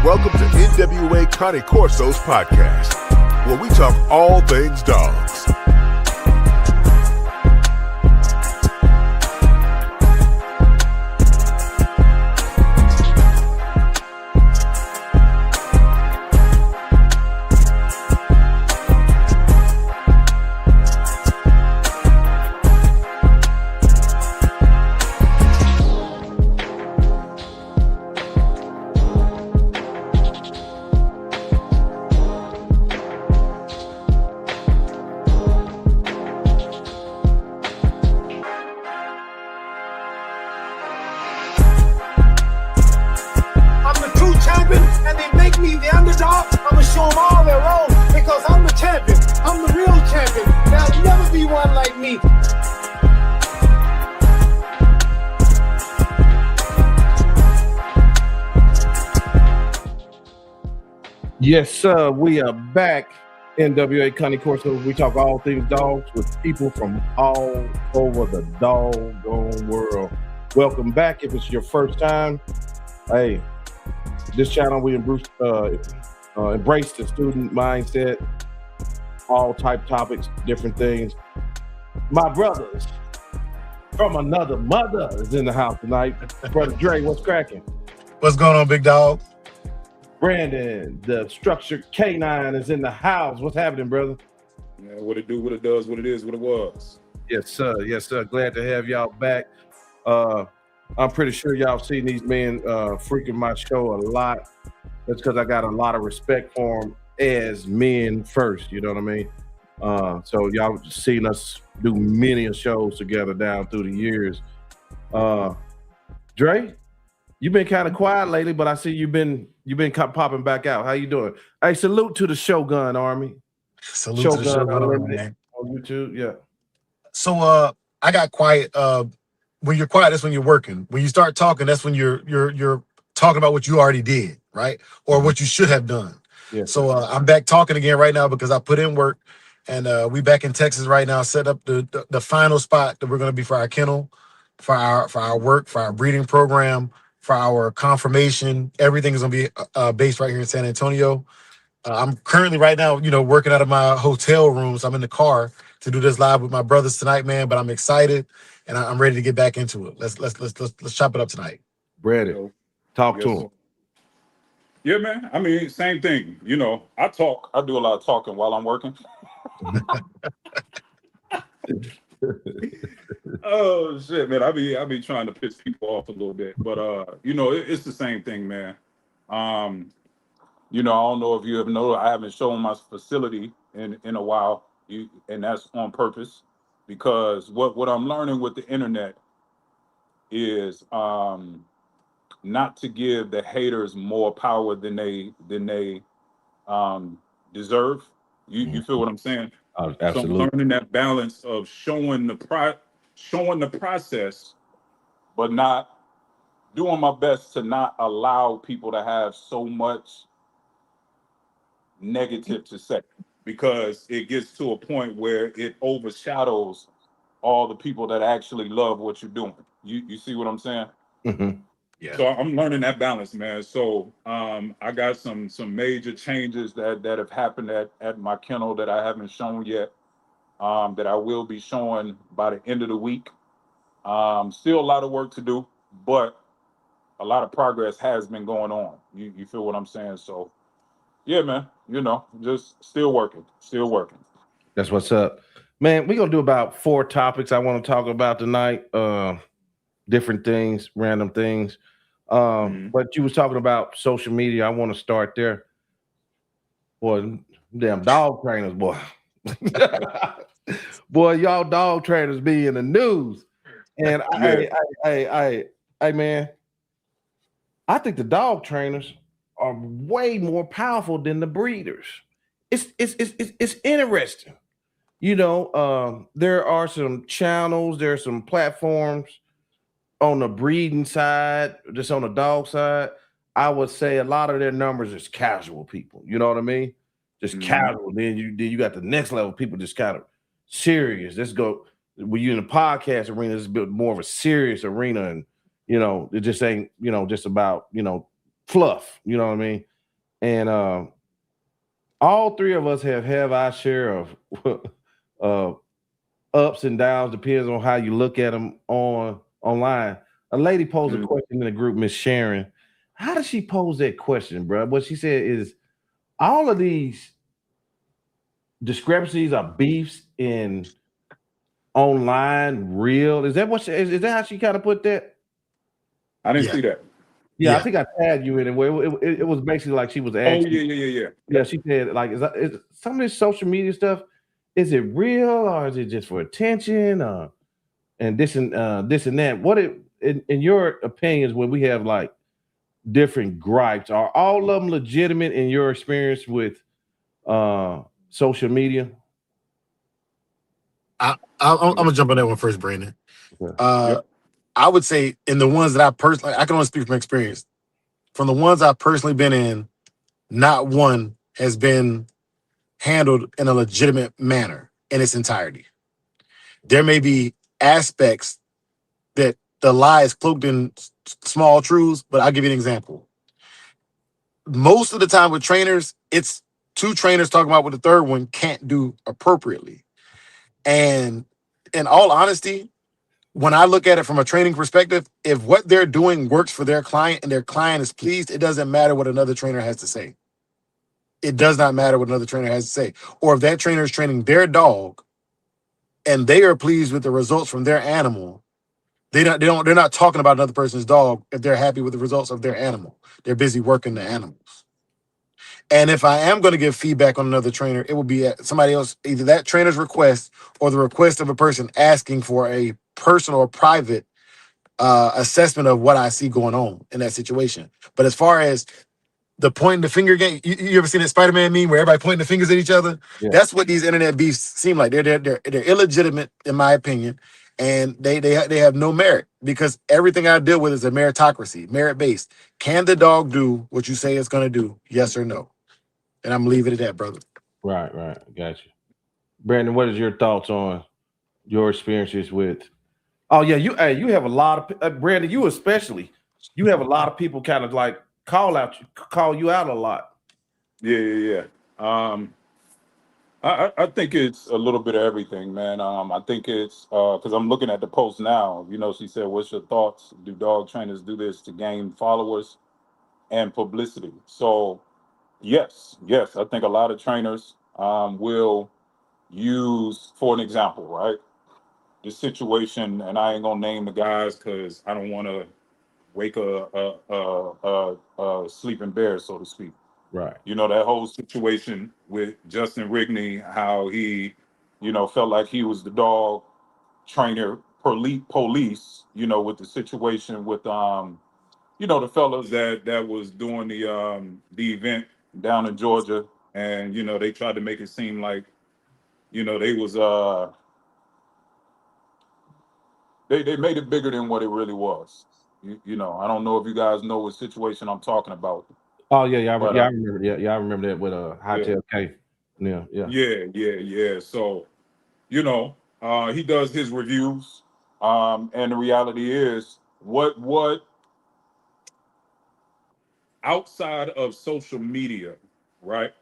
welcome to NWA Connie Corso's podcast, where we talk all things dogs. Yes, sir. We are back. NWA Connie Corso. We talk all things dogs with people from all over the doggone world. Welcome back. If it's your first time, hey, this channel we embrace the student mindset, all type topics, different things. My brothers from another mother is in the house tonight. Brother Dre, what's cracking? What's going on, big dog? Brandon, the structured K9 is in the house. What's happening, brother? Yeah, what it do, what it does, what it is, what it was. Yes, sir. Yes, sir. Glad to have y'all back. I'm pretty sure y'all seen these men freaking my show a lot. That's because I got a lot of respect for them as men first. You know what I mean? So y'all seen us do many shows together down through the years. Dre, you've been kind of quiet lately, but I see you've been popping back out. How you doing? Hey, salute to the Shogun Army. Salute to the Shogun Army, man. On YouTube, yeah. So I got quiet. When you're quiet, that's when you're working. When you start talking, that's when you're talking about what you already did, right? Or what you should have done. Yeah. So I'm back talking again right now because I put in work, and we back in Texas right now. Set up the final spot that we're going to be for our kennel, for our work, for our breeding program, for our confirmation. Everything is going to be based right here in San Antonio. I'm currently right now, working out of my hotel room. So I'm in the car to do this live with my brothers tonight, man. But I'm excited and I'm ready to get back into it. Let's chop it up tonight. Brandon, talk to him. Yeah, man. I mean, same thing. I talk. I do a lot of talking while I'm working. Oh shit, man! I be trying to piss people off a little bit, but it's the same thing, man. I don't know if you have noticed, I haven't shown my facility in a while, and that's on purpose, because what I'm learning with the internet is not to give the haters more power than they deserve. You feel what I'm saying? Absolutely. So I'm learning that balance of showing the process, but not doing my best to not allow people to have so much negative to say, because it gets to a point where it overshadows all the people that actually love what you're doing. You see what I'm saying? Mm-hmm. Yeah. So I'm learning that balance, man. So I got some major changes that have happened at my kennel that I haven't shown yet, that I will be showing by the end of the week. Still a lot of work to do, but a lot of progress has been going on. You feel what I'm saying? So yeah, man, just still working. That's what's up, man. We're gonna do about 4 topics I want to talk about tonight. Different things, random things. But you was talking about social media. I want to start there. Boy, damn dog trainers, boy. Boy, y'all dog trainers be in the news. And hey, man, I think the dog trainers are way more powerful than the breeders. It's interesting. There are some channels, there are some platforms on the breeding side, just on the dog side. I would say a lot of their numbers is casual people. You know what I mean? Just casual. Then you got the next level people just kind of serious. Let's go. When you're in the podcast arena, it's a bit more of a serious arena, and it just ain't just about fluff. You know what I mean? And all three of us have our share of ups and downs, depends on how you look at them online. A lady posed a question in the group, Miss Sharon. How does she pose that question, bro? What she said is all of these discrepancies are beefs in online real. Is that is that how she kind of put that? I didn't see that. Yeah, I think I tagged you in it where it was basically like she was asking. Yeah, she said, like, is some of this social media stuff, is it real or is it just for attention? And this and that. What in your opinions, when we have like different gripes, are all of them legitimate in your experience with social media? I'm gonna jump on that one first, Brandon. Okay. I would say in the ones that I personally, I can only speak from experience. From the ones I've personally been in, not one has been handled in a legitimate manner in its entirety. There may be aspects that the lie is cloaked in small truths, but I'll give you an example. Most of the time with trainers, it's two trainers talking about what the third one can't do appropriately. And in all honesty, when I look at it from a training perspective, if what they're doing works for their client and their client is pleased, it doesn't matter what another trainer has to say. It does not matter what another trainer has to say. Or if that trainer is training their dog and they are pleased with the results from their animal, they're not talking about another person's dog if they're happy with the results of their animal. They're busy working the animals. And if I am going to give feedback on another trainer, it will be at somebody else, either that trainer's request or the request of a person asking for a personal or private assessment of what I see going on in that situation. But as far as the pointing the finger game, you ever seen that Spider-Man meme where everybody pointing the fingers at each other? Yeah. That's what these internet beefs seem like. They're illegitimate, in my opinion, and they have no merit because everything I deal with is a meritocracy, merit-based. Can the dog do what you say it's going to do? Yes or no? And I'm leaving it at that, brother. Right. Got you. Brandon, what is your thoughts on your experiences with? Oh yeah, you have a lot of Brandon. You especially, you have a lot of people kind of like call you out a lot. Yeah. I think it's a little bit of everything, man. I think it's because I'm looking at the post now. You know, she said, "What's your thoughts? Do dog trainers do this to gain followers and publicity?" So, yes. I think a lot of trainers will use, for an example, right, the situation, and I ain't gonna name the guys because I don't want to wake a sleeping bear, so to speak. Right. You know, that whole situation with Justin Rigney, how he, felt like he was the dog trainer police, with the situation with the fellas that was doing the event down in Georgia, and they tried to make it seem like, they was they made it bigger than what it really was. I don't know if you guys know what situation I'm talking about. Oh yeah, But I remember. Yeah, I remember that with Hotel K. Yeah. So, he does his reviews. And the reality is what outside of social media, right?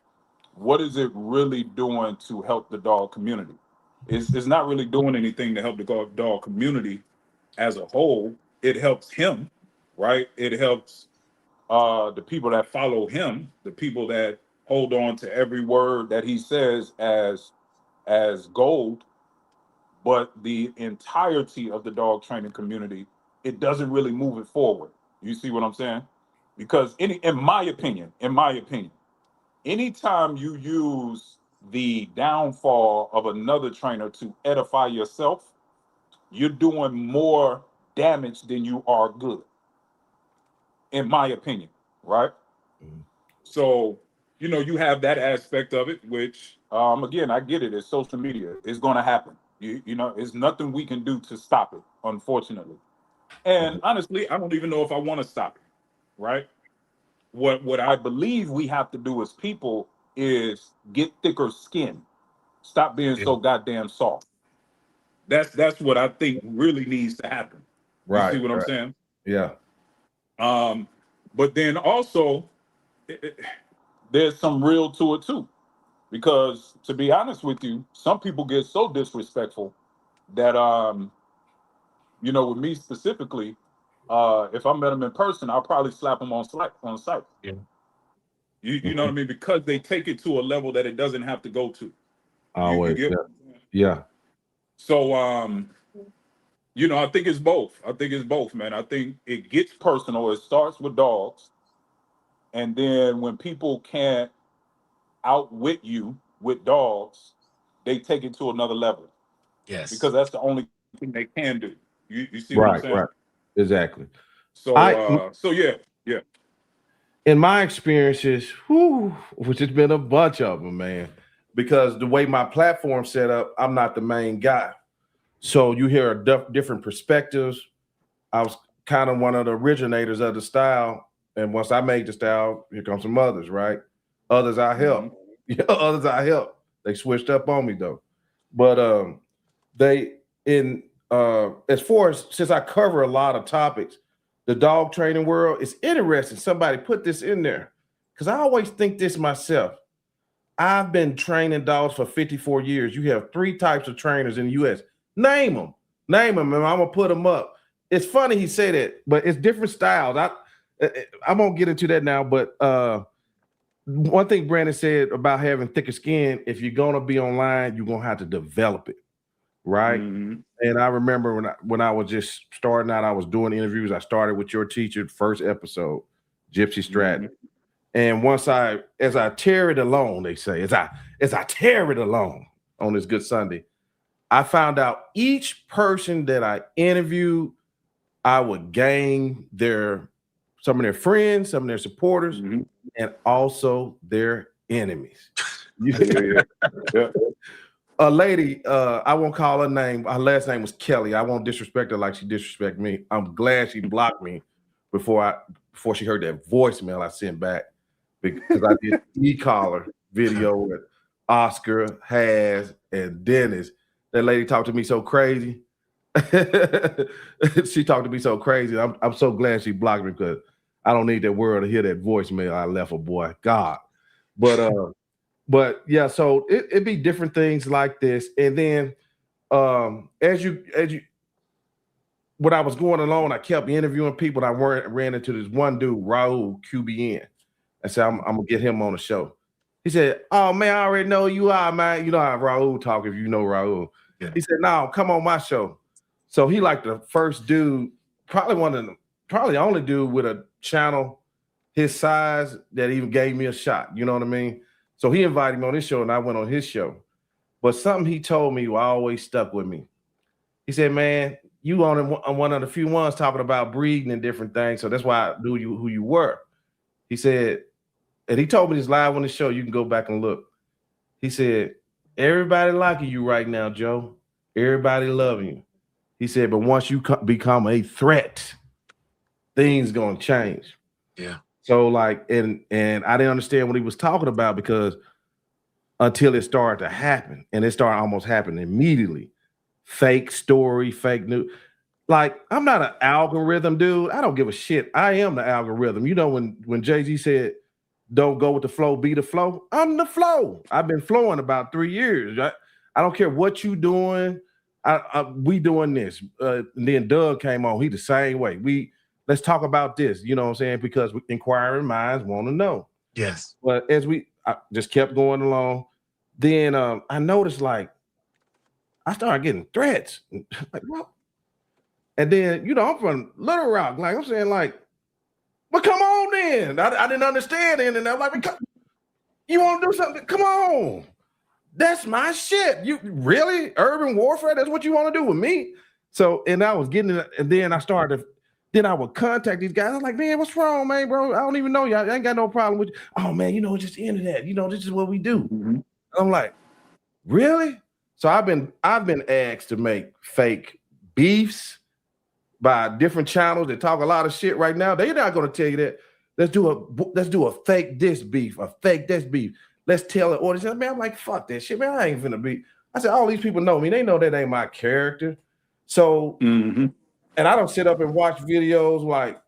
What is it really doing to help the dog community? It's not really doing anything to help the dog community as a whole. It helps him, right? It helps the people that follow him, the people that hold on to every word that he says as gold. But the entirety of the dog training community, it doesn't really move it forward. You see what I'm saying? Because in my opinion, anytime you use the downfall of another trainer to edify yourself, you're doing more damage than you are good, in my opinion, right? So, you have that aspect of it, which, again, I get it. It's social media. It's going to happen. It's nothing we can do to stop it, unfortunately. And honestly, I don't even know if I want to stop it, right? What I believe we have to do as people is get thicker skin. Stop being so goddamn soft. That's what I think really needs to happen. You see Right. what I'm saying? Yeah. But then also, there's some real to it too. Because to be honest with you, some people get so disrespectful that with me specifically, if I met them in person, I'll probably slap them on sight. Yeah. You know what I mean? Because they take it to a level that it doesn't have to go to. Always. You get Yeah. So I think it's both. Man. I think it gets personal. It starts with dogs. And then when people can't outwit you with dogs, they take it to another level. Yes. Because that's the only thing they can do. You see what I'm saying? Right. Exactly. So yeah. In my experiences, which has been a bunch of them, man, because the way my platform's set up, I'm not the main guy. So you hear different perspectives. I was kind of one of the originators of the style. And once I made the style, here comes some others, right? Others I help. Others I help. They switched up on me though. But as far as, since I cover a lot of topics, the dog training world, it's interesting. Somebody put this in there because I always think this myself. I've been training dogs for 54 years. You have 3 types of trainers in the U.S. Name them, and I'm gonna put them up. It's funny he said it, but it's different styles. I won't get into that now, but one thing Brandon said about having thicker skin, if you're gonna be online, you're gonna have to develop it, right? Mm-hmm. And I remember when I was just starting out, I was doing interviews. I started with your teacher, first episode, Gypsy Stratton. Mm-hmm. And as I tear it along, they say, as I tear it along on this Good Sunday, I found out each person that I interviewed, I would gain some of their friends, some of their supporters, mm-hmm. and also their enemies. Yeah. A lady, I won't call her name. Her last name was Kelly. I won't disrespect her like she disrespected me. I'm glad she blocked me before she heard that voicemail I sent back, because I did e-collar video with Oscar, Has, and Dennis. That lady talked to me so crazy. She talked to me so crazy. I'm so glad she blocked me because I don't need that world to hear that voicemail I left her, boy. God. But yeah, so it'd be different things like this. And then as you when I was going along, I kept interviewing people. I ran into this one dude, Raul QBN. I said, I'm gonna get him on the show. He said, "Oh man, I already know you are, man. You know how Raul talk if you know Raul." Yeah. He said, "No, come on my show." So he like the first dude, probably the only dude with a channel his size that even gave me a shot. You know what I mean? So he invited me on his show, and I went on his show. But something he told me always stuck with me. He said, "Man, you on one of the few ones talking about breeding and different things. So that's why I knew who you were." He said, and he told me this live on the show. You can go back and look. He said, "Everybody liking you right now, Joe. Everybody loving you." He said, "But once you become a threat, things gonna change." Yeah. So like, and I didn't understand what he was talking about because until it started to happen, and it started almost happening immediately. Fake story, fake news. Like, I'm not an algorithm dude. I don't give a shit. I am the algorithm. You know, when Jay-Z said, "Don't go with the flow, be the flow." I'm the flow. I've been flowing about 3 years. I don't care what you doing. We doing this. And then Doug came on. He the same way. Let's talk about this. You know what I'm saying? Because inquiring minds want to know. Yes. But I just kept going along. Then I noticed, like, I started getting threats. Like, what? And then, I'm from Little Rock. Like, I'm saying, like, well, come on then. I didn't understand it. And I'm like, you want to do something? Come on. That's my shit. You really? Urban warfare? That's what you want to do with me? So, and I was getting it. And then I would contact these guys. I was like, "Man, what's wrong, man, bro? I don't even know you. I ain't got no problem with you." "Oh, man, it's just the internet. This is what we do." Mm-hmm. I'm like, really? So I've been asked to make fake beefs by different channels that talk a lot of shit right now. They're not going to tell you that. Let's do a fake this beef, a fake this beef. Let's tell it. Or man, I'm like, fuck that shit, man. I ain't finna be. I said, all these people know me. They know that ain't my character. So, and I don't sit up and watch videos like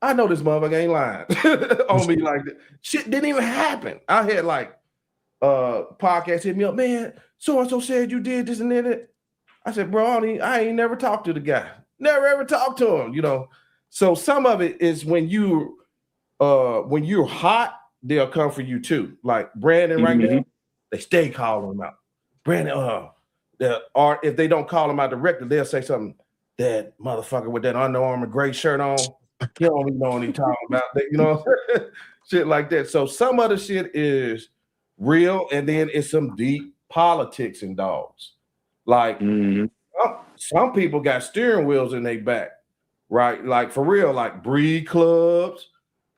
I know this motherfucker ain't lying on me like that. Shit didn't even happen. I had like podcast hit me up, man. So and so said you did this and that. I said, bro, I ain't never talked to the guy. Never ever talked to him, you know. So some of it is when you're hot, they'll come for you too. Like Brandon right now, they stay calling him out. Brandon, or if they don't call him out directly, they'll say something. That motherfucker with that Under Armour gray shirt on, he don't even know what he's talking about. You know, shit like that. So some of the shit is real, and then it's some deep politics in dogs. Like some people got steering wheels in their back, right? Like for real, like breed clubs,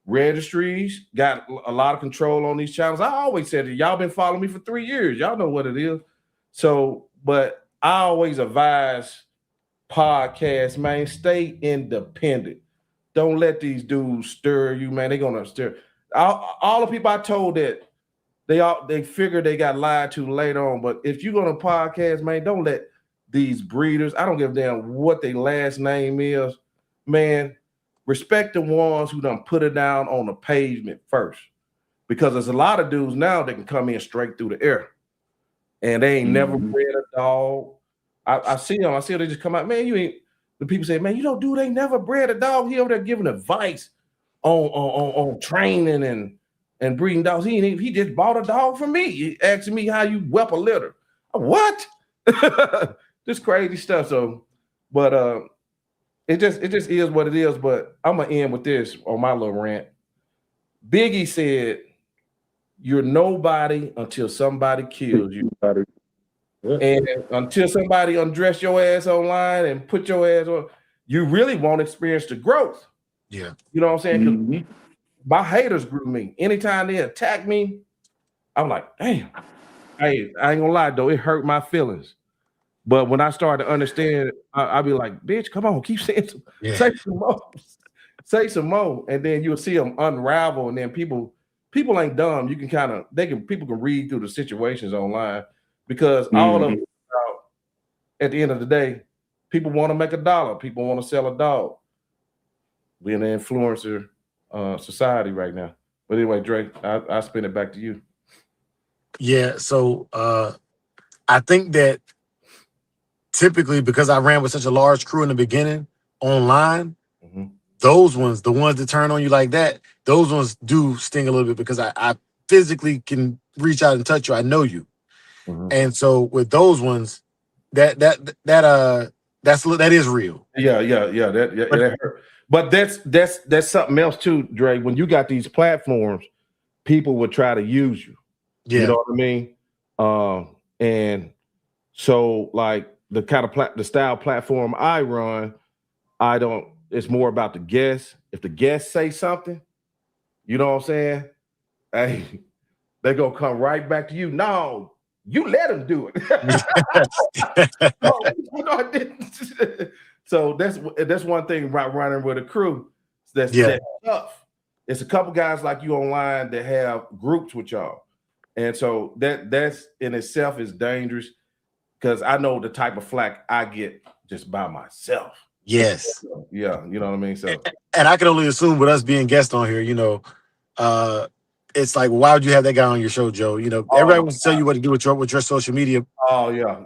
registries got a lot of control on these channels. I always said that y'all been following me for 3 years. Y'all know what it is. So, but I always advise podcast, man, stay independent. Don't let these dudes stir you, man. They're gonna stir. All the people I told that they figured they got lied to later on. But if you're gonna podcast, man, don't let these breeders. I don't give a damn what their last name is, man. Respect the ones who done put it down on the pavement first, because there's a lot of dudes now that can come in straight through the air, and they ain't never bred a dog. I see them. I see them. They just come out, man. You ain't. The people say, man, you know, dude, they never bred a dog. He over there giving advice on training and breeding dogs. He just bought a dog from me. He asking me how you whelp a litter. What? This crazy stuff. So, but it just is what it is. But I'm gonna end with this on my little rant. Biggie said, "You're nobody until somebody kills you." And until somebody undress your ass online and put your ass on, you really won't experience the growth. Yeah. You know what I'm saying? 'Cause my haters grew me. Anytime they attack me, I'm like, damn. Hey, I ain't gonna lie though, it hurt my feelings. But when I started to understand, I'll be like, bitch, come on, keep saying say some more. Say some more. And then you'll see them unravel. And then people ain't dumb. You can people can read through the situations online. Because all of it, at the end of the day, people want to make $1. People want to sell a dog. We're in an influencer society right now. But anyway, Drake, I spin it back to you. Yeah, so I think that typically because I ran with such a large crew in the beginning online, those ones, the ones that turn on you like that, those ones do sting a little bit because I physically can reach out and touch you. I know you. And so with those ones, that is real. Yeah. That hurt. But that's something else too, Dre. When you got these platforms, people would try to use you. Yeah. You know what I mean? And so like the kind of the style platform I run, it's more about the guests. If the guests say something, you know what I'm saying? Hey, they're gonna come right back to you. No. You let him do it. No, I didn't. So that's one thing about running with a crew. That's tough. It's a couple guys like you online that have groups with y'all, and so that's in itself is dangerous because I know the type of flack I get just by myself. Yes. Yeah, you know what I mean. So, and I can only assume with us being guests on here, you know, it's like, why would you have that guy on your show, Joe? You know, everybody wants to tell you what to do with your social media. Oh yeah.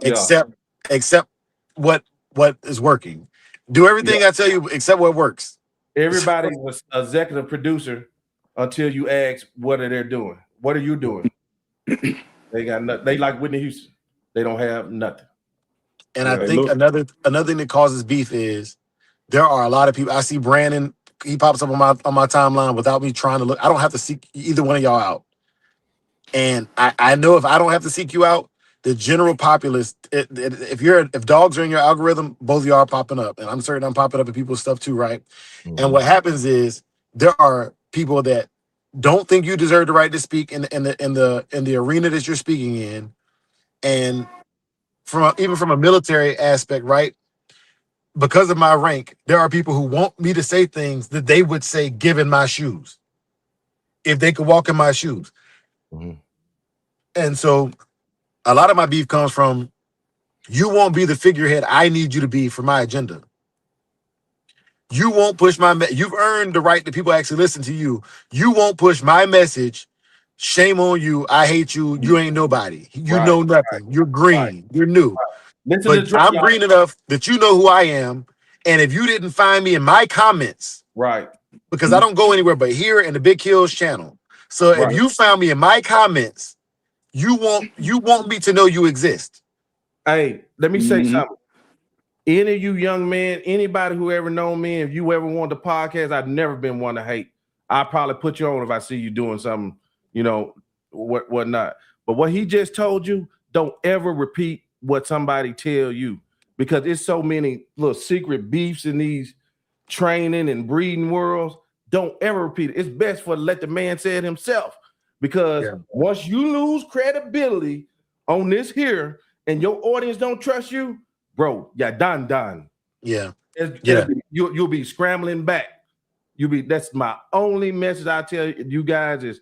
Except what is working. Do everything I tell you except what works. Everybody was executive producer until you ask what are they doing. What are you doing? They got nothing. They like Whitney Houston. They don't have nothing. And I think another thing that causes beef is there are a lot of people. I see Brandon. He pops up on my timeline without me trying to look. I don't have to seek either one of y'all out. And I know if I don't have to seek you out, the general populace, if dogs are in your algorithm, both of y'all are popping up. And I'm certain I'm popping up in people's stuff too, right? And what happens is there are people that don't think you deserve the right to speak in the arena that you're speaking in. And even from a military aspect, right? Because of my rank, there are people who want me to say things that they would say given my shoes, if they could walk in my shoes. And so a lot of my beef comes from, you won't be the figurehead I need you to be for my agenda. You won't push my you've earned the right that people actually listen to you. You won't push my message. Shame on you. I hate you. You ain't nobody. You Right, know nothing. You're green. You're new. Listen to But Dre, I'm y'all. green enough that you know who I am. And if you didn't find me in my comments, Right, because I don't go anywhere but here in the Big Hills channel. So if right. you found me in my comments, you want me to know you exist. Hey, let me say Mhm. something. Any of you young men, anybody who ever known me, if you ever wanted to podcast, I've never been one to hate. I probably put you on if I see you doing something, whatnot. But what he just told you, don't ever repeat what somebody tell you, because it's so many little secret beefs in these training and breeding worlds. Don't ever repeat it. It's best for let the man say it himself, because once you lose credibility on this here and your audience don't trust you, bro, yeah, done. Yeah. You'll be scrambling back. That's my only message I tell you guys is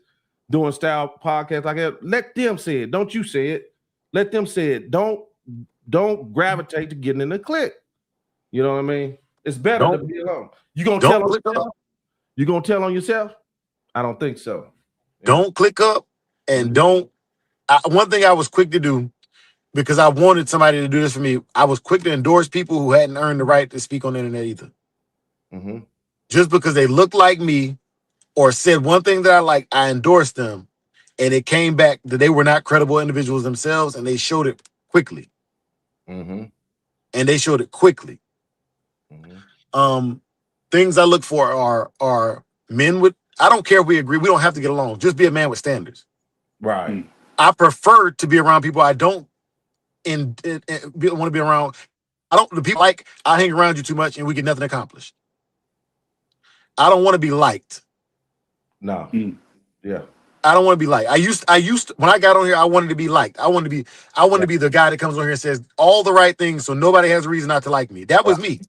doing style podcasts like that. Let them say it. Don't you say it. Let them say it. Don't gravitate to getting in the click. You know what I mean? It's better to be alone. You gonna tell on yourself? You gonna tell on yourself? I don't think so. Don't click up and one thing I was quick to do, because I wanted somebody to do this for me, I was quick to endorse people who hadn't earned the right to speak on the internet either. Mm-hmm. Just because they looked like me or said one thing that I like, I endorsed them. And it came back that they were not credible individuals themselves, and they showed it quickly. Mm-hmm. And they showed it quickly. Mm-hmm. Things I look for are men with, I don't care if we agree, we don't have to get along. Just be a man with standards. Right. I prefer to be around people I don't want to be around. The people like, I hang around you too much and we get nothing accomplished. I don't want to be liked. No. Yeah. I don't want to be liked. I used when I got on here, I wanted to be liked. I wanted to be the guy that comes on here and says all the right things so nobody has a reason not to like me. That was me.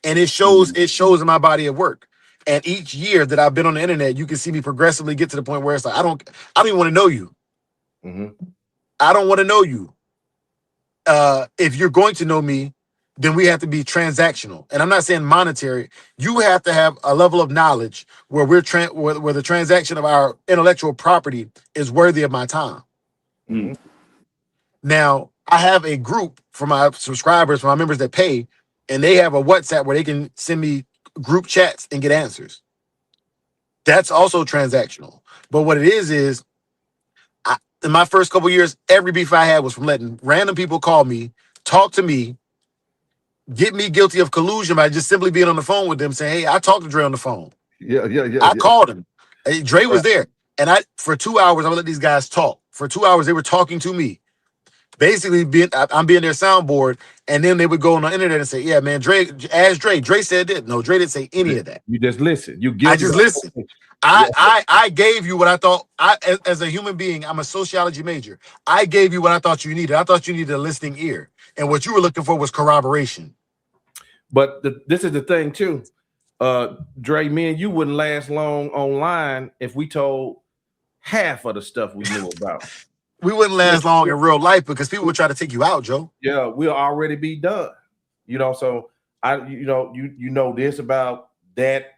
And it shows in my body of work. And each year that I've been on the internet, you can see me progressively get to the point where it's like, I don't even want to know you. Mm-hmm. I don't want to know you. If you're going to know me, then we have to be transactional. And I'm not saying monetary. You have to have a level of knowledge where where the transaction of our intellectual property is worthy of my time. Mm-hmm. Now, I have a group for my subscribers, for my members that pay, and they have a WhatsApp where they can send me group chats and get answers. That's also transactional. But what it is in my first couple of years, every beef I had was from letting random people call me, talk to me, get me guilty of collusion by just simply being on the phone with them, saying, "Hey, I talked to Dre on the phone. I called him. Hey, Dre was there." And for 2 hours, I would let these guys talk. For 2 hours, they were talking to me. Basically, I'm being their soundboard, and then they would go on the internet and say, "Yeah, man, Dre, ask Dre. Dre said that." No, Dre didn't say any of that. You just listen. I just listened. I gave you what I thought. As a human being, I'm a sociology major. I gave you what I thought you needed. I thought you needed a listening ear, and what you were looking for was corroboration. But this is the thing too, Dre. Me and you wouldn't last long online if we told half of the stuff we knew about. We wouldn't last long in real life because people would try to take you out, Joe. Yeah, we'll already be done. So you know this about that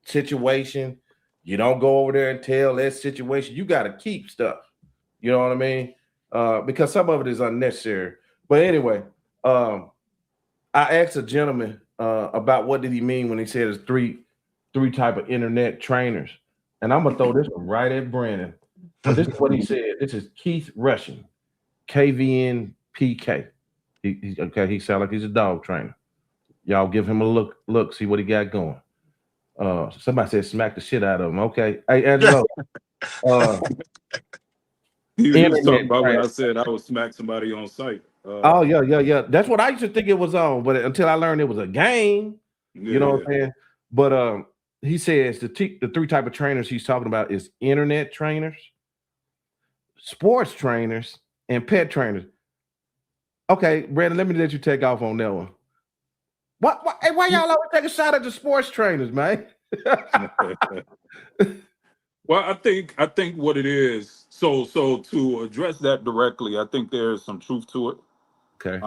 situation. You don't go over there and tell that situation. You got to keep stuff. You know what I mean? Because some of it is unnecessary. But anyway, I asked a gentleman about what did he mean when he said there's three type of internet trainers. And I'm gonna throw this one right at Brandon. But this is what he said. This is Keith Russian, KVNPK. He sounds like he's a dog trainer. Y'all give him a look, see what he got going. Somebody said smack the shit out of him. Okay. Hey, Angelo. He was talking about when I said I would smack somebody on site. Yeah. That's what I used to think it was on, but until I learned it was a game, you know what I'm saying? But he says the three type of trainers he's talking about is internet trainers, sports trainers, and pet trainers. Okay, Brandon, let me let you take off on that one. Why y'all always take a shot at the sports trainers, man? Well, I think what it is. So to address that directly, I think there's some truth to it. Okay.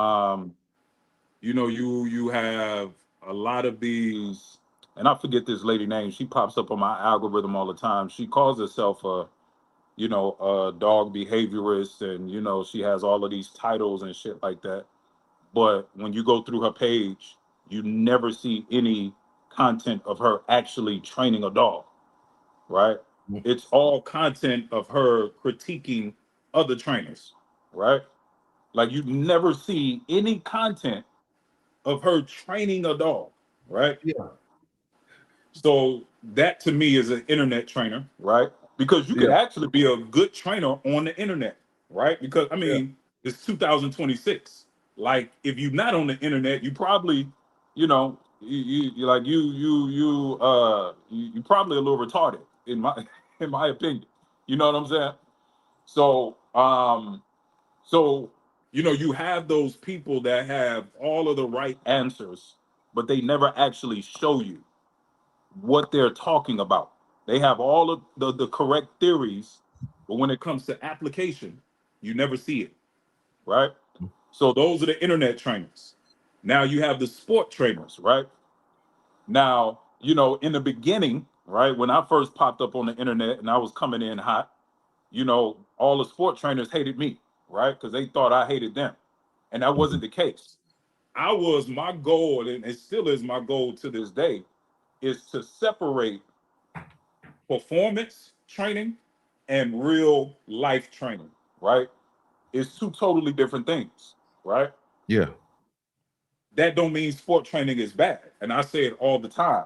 You have a lot of these and I forget this lady name. She pops up on my algorithm all the time. She calls herself a dog behaviorist, and she has all of these titles and shit like that. But when you go through her page, you never see any content of her actually training a dog, right? It's all content of her critiquing other trainers, right? Like you never see any content of her training a dog, right? Yeah. So that to me is an internet trainer, right? Because you could Yeah. actually be a good trainer on the internet, right? Because I mean, it's 2026. Like if you're not on the internet, you probably, you probably a little retarded in my in my opinion. You know what I'm saying? So you have those people that have all of the right answers, but they never actually show you what they're talking about. They have all of the correct theories, but when it comes to application, you never see it, right? So those are the internet trainers. Now you have the sport trainers, right? Now, in the beginning, right, when I first popped up on the internet and I was coming in hot, all the sport trainers hated me, right? Because they thought I hated them. And that wasn't the case. My goal, and it still is my goal to this day, is to separate performance training and real life training, right? It's two totally different things, right? Yeah. That don't mean sport training is bad. And I say it all the time.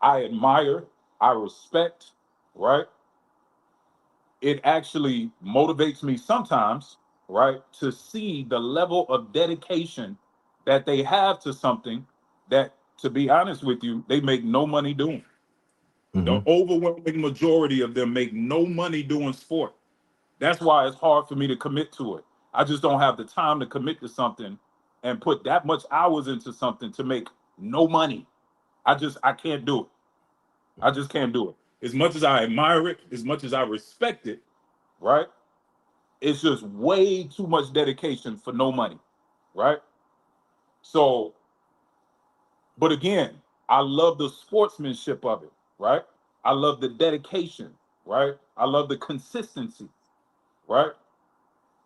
I admire, I respect, right? It actually motivates me sometimes, right, to see the level of dedication that they have to something that, to be honest with you, they make no money doing. The overwhelming majority of them make no money doing sport. That's why it's hard for me to commit to it. I just don't have the time to commit to something and put that much hours into something to make no money. I can't do it. I just can't do it. As much as I admire it, as much as I respect it, right? It's just way too much dedication for no money, right? So, but again, I love the sportsmanship of it, right? I love the dedication, right? I love the consistency, right?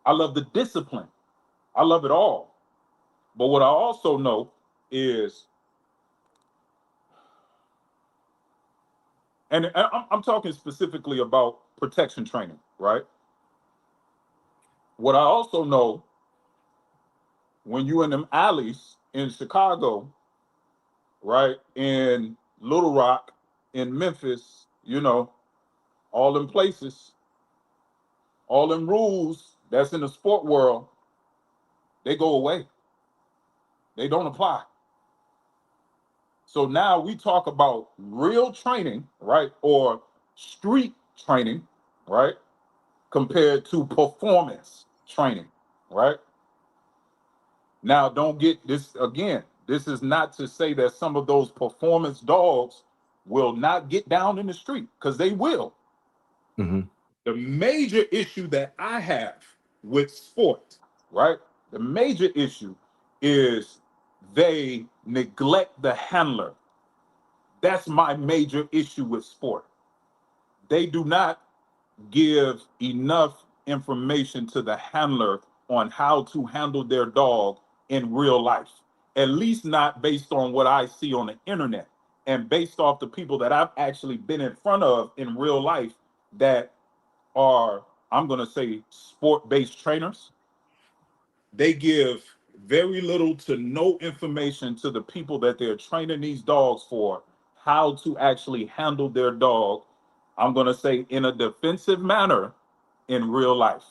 I love the discipline. I love it all. But what I also know is, and I'm talking specifically about protection training, right? What I also know, when you in them alleys in Chicago, right, in Little Rock, in Memphis, all them places, all them rules that's in the sport world, they go away. They don't apply. So now we talk about real training, right? Or street training, right? Compared to performance training, right? Now, don't get this again. This is not to say that some of those performance dogs will not get down in the street, because they will. The major issue that I have with sport, right? The major issue is they neglect the handler. That's my major issue with sport. They do not give enough information to the handler on how to handle their dog in real life. At least not based on what I see on the internet, and based off the people that I've actually been in front of in real life that are, I'm going to say, sport-based trainers. They give very little to no information to the people that they're training these dogs for, how to actually handle their dog, I'm going to say, in a defensive manner in real life.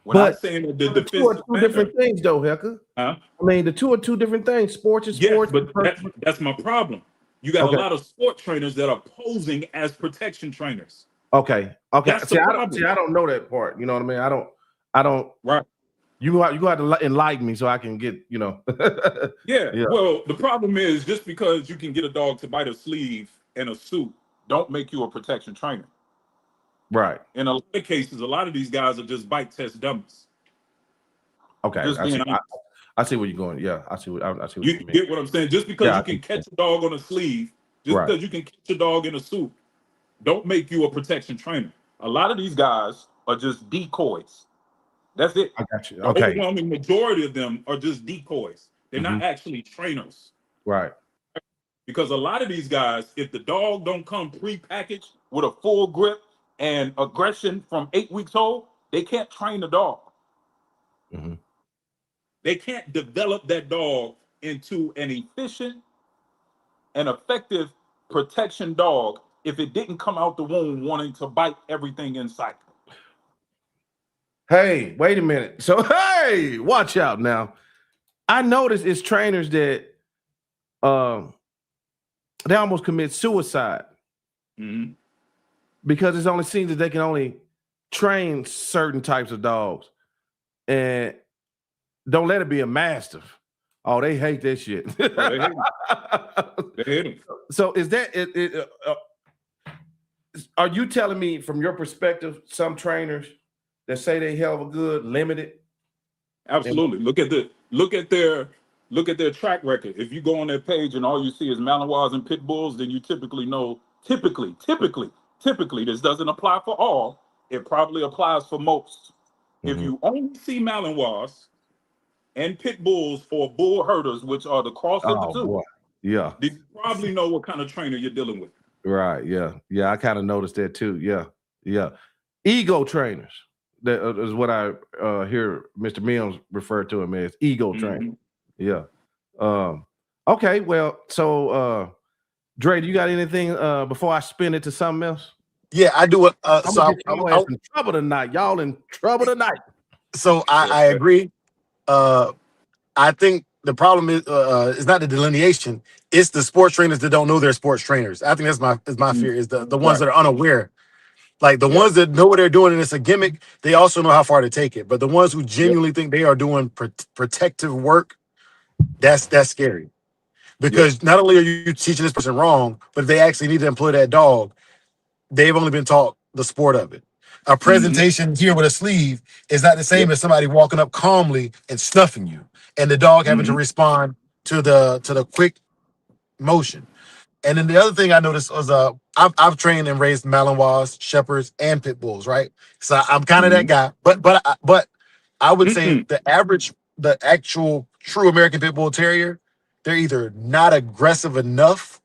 When I'm saying the two are defensive two manner, different things, though, Hecker. huh? I mean, the two are two different things. Sports is Yes, sports. but that's my problem. You got a lot of sport trainers that are posing as protection trainers. Okay. That's See, the problem. I don't know that part. You know what I mean? I don't. Right. You have to enlighten me so I can get. Yeah. Well, the problem is, just because you can get a dog to bite a sleeve in a suit, don't make you a protection trainer. Right. In a lot of cases, a lot of these guys are just bite test dummies. Okay. Just being honest. I see where you're going. Yeah, I see what you mean. Get what I'm saying? Just because you can catch a dog on a sleeve Just Right. because you can catch a dog in a suit, don't make you a protection trainer. A lot of these guys are just decoys. That's it. I got you. The Okay. overwhelming majority of them are just decoys. They're Hmm. not actually trainers. Right. Because a lot of these guys, if the dog don't come pre-packaged with a full grip and aggression from 8 weeks old, they can't train the dog. Hmm. They can't develop that dog into an efficient and effective protection dog if it didn't come out the womb wanting to bite everything in sight. Hey, wait a minute. So, hey, watch out now. I noticed it's trainers that they almost commit suicide Mhm. because it's only seen that they can only train certain types of dogs and don't let it be a mastiff. Oh, they hate that shit. Oh, they hate him. They hate him. So, is that it? Are you telling me, from your perspective, some trainers that say they hell of a good limited? Absolutely. Look at their track record. If you go on their page and all you see is Malinois and pit bulls, then you typically know. Typically, this doesn't apply for all. It probably applies for most. If Mhm. you only see Malinois and pit bulls or bull herders, which are the cross of the Oh two, boy, yeah, then you probably know what kind of trainer you're dealing with. right, yeah. I kind of noticed that too. Yeah. Ego trainers. That is what I hear Mr. Mills refer to him as, ego trainer. Mhm. Yeah. Okay. Well, so Dre, do you got anything before I spin it to something else? Yeah, I do it. I'm gonna get your ass in trouble tonight. Y'all in trouble tonight. I agree. I think the problem is not the delineation; it's the sports trainers that don't know they're sports trainers. I think that's my fear, is the ones Right. that are unaware. Like the Yeah. ones that know what they're doing and it's a gimmick, they also know how far to take it. But the ones who Yep. genuinely think they are doing protective work, that's scary. Yep. Because not only are you teaching this person wrong, but if they actually need to employ that dog, they've only been taught the sport of it. A Mhm. presentation here with a sleeve is not the same Yep. as somebody walking up calmly and snuffing you, and the dog having to Mhm. respond to the quick motion. And then the other thing I noticed was I've trained and raised Malinois, Shepherds, and Pit Bulls, right? So I'm kind of that Mhm. guy. But I would say Mm-mm. the actual true American Pit Bull Terrier, they're either not aggressive enough,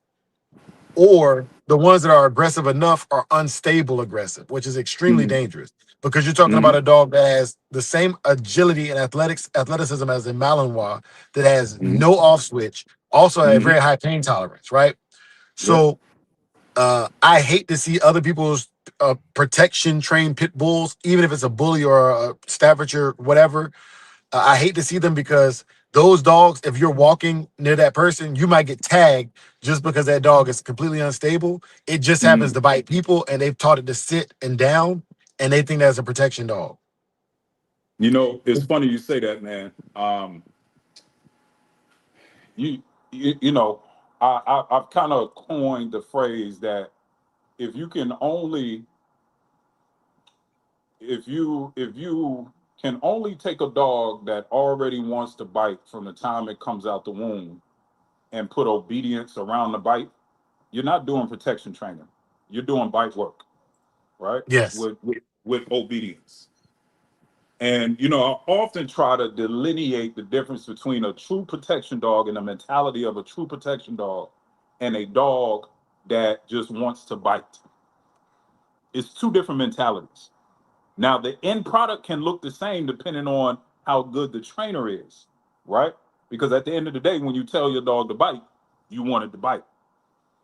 or the ones that are aggressive enough are unstable aggressive, which is extremely Mhm. dangerous because you're talking about Mhm. a dog that has the same agility and athleticism as a Malinois, that has Mhm. no off switch, also a Mhm. very high pain tolerance, right? Yep. So I hate to see other people's protection trained pit bulls, even if it's a bully or a Staffordshire, whatever. I hate to see them because those dogs, if you're walking near that person, you might get tagged just because that dog is completely unstable. It just happens Mhm. to bite people, and they've taught it to sit and down, and they think that's a protection dog. You know, it's funny you say that, man. You, you know, I've kind of coined the phrase that if you can only if you can only take a dog that already wants to bite from the time it comes out the womb and put obedience around the bite, you're not doing protection training. You're doing bite work, right? Yes. With obedience. And you know, I often try to delineate the difference between a true protection dog and the mentality of a true protection dog and a dog that just wants to bite. It's two different mentalities. Now, the end product can look the same depending on how good the trainer is, right? Because at the end of the day, when you tell your dog to bite, you want it to bite.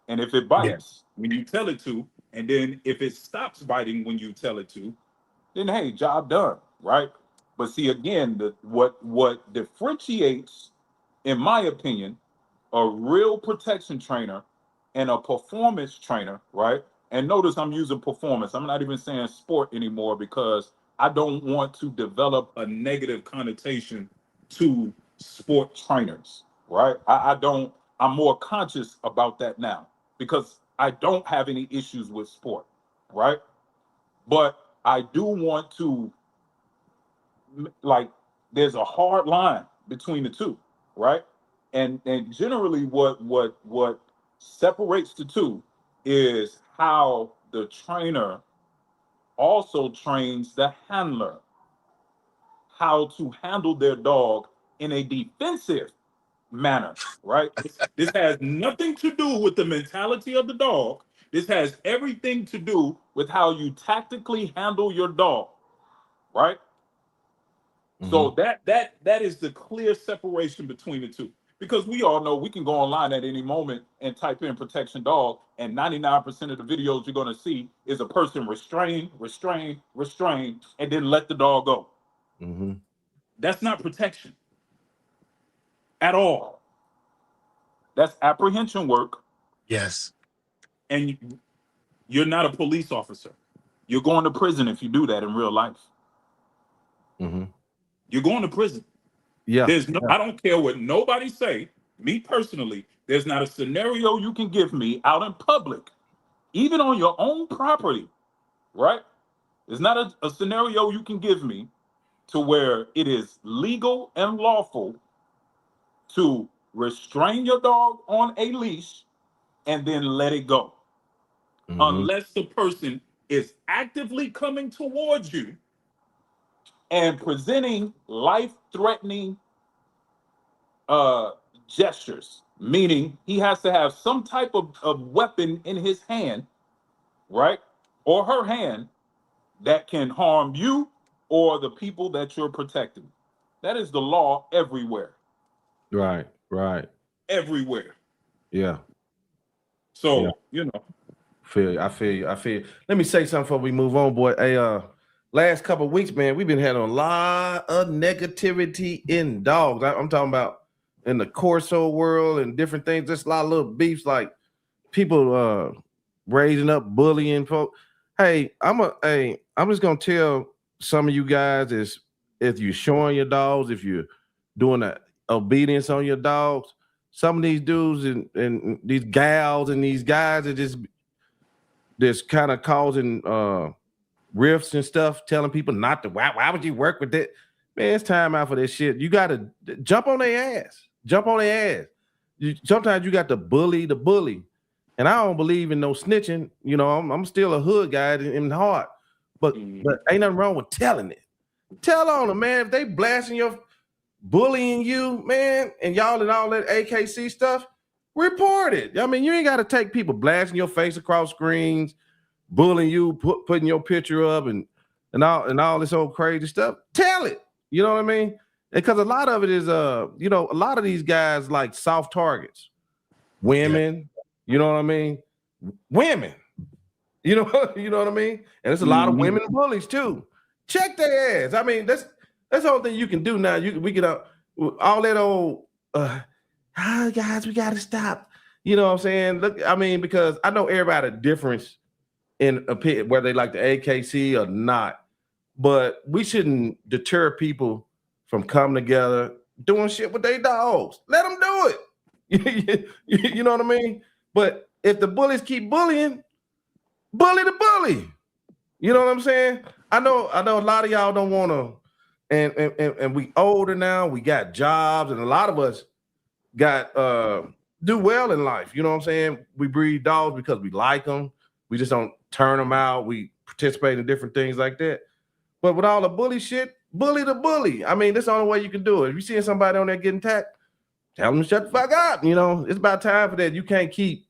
And if it Yeah. bites when you tell it to, and then if it stops biting when you tell it to, then hey, job done, right? But see, again, what differentiates, in my opinion, a real protection trainer and a performance trainer, right? And notice I'm using performance. I'm not even saying sport anymore because I don't want to develop a negative connotation to sport trainers, right? I don't, I'm more conscious about that now because I don't have any issues with sport, right? But I do want to, like, there's a hard line between the two, right? And generally what separates the two is how the trainer also trains the handler how to handle their dog in a defensive manner, right? This has nothing to do with the mentality of the dog. This has everything to do with how you tactically handle your dog, right? So that is the clear separation between the two. Because we all know we can go online at any moment and type in protection dog, and 99% of the videos you're going to see is a person restrain, and then let the dog go. That's not protection at all. That's apprehension work. Yes. And you're not a police officer. You're going to prison if you do that in real life. You're going to prison. Yeah. I don't care what nobody say. Me personally, there's not a scenario you can give me out in public, even on your own property, right? There's not a scenario you can give me to where it is legal and lawful to restrain your dog on a leash and then let it go. Unless the person is actively coming towards you and presenting life-threatening gestures, meaning he has to have some type of weapon in his hand, right? Or her hand that can harm you or the people that you're protecting. That is the law everywhere. Right. Everywhere. Yeah. So, you know. I feel you. Let me say something before we move on, boy. Hey, last couple of weeks, man, we've been having a lot of negativity in dogs. I'm talking about in the Corso world and different things. Just a lot of little beefs, like people raising up, bullying folks. Hey, I'm just gonna tell some of you guys is if you're showing your dogs, if you're doing the obedience on your dogs, some of these dudes and these gals and these guys are just kind of causing rifts and stuff, telling people not to. Why would you work with that? Man, it's time out for this shit. You got to jump on their ass. Sometimes you got to bully the bully. And I don't believe in no snitching. You know, I'm still a hood guy in heart. But ain't nothing wrong with telling it. Tell on them, man. If they blasting bullying you, man, and y'all and all that AKC stuff, report it. I mean, you ain't got to take people blasting your face across screens, bullying you, putting your picture up and all this old crazy stuff. Tell it. You know what I mean? Because a lot of it is, a lot of these guys like soft targets, women. You know what I mean? Women. You know what I mean? And there's a lot of women bullies too. Check their ass. I mean, that's the whole thing you can do now. We get all that old. Guys, we got to stop. You know what I'm saying? Look, I mean, because I know everybody a difference in opinion, whether they like the AKC or not, but we shouldn't deter people from coming together, doing shit with their dogs. Let them do it. You know what I mean? But if the bullies keep bullying, bully the bully. You know what I'm saying? I know a lot of y'all don't want to, and we older now, we got jobs, and a lot of us got do well in life. You know what I'm saying? We breed dogs because we like them. We just don't turn them out. We participate in different things like that. But with all the bully shit, bully the bully. I mean, that's the only way you can do it. If you see somebody on there getting attacked, tell them to shut the fuck up. You know, it's about time for that. You can't keep,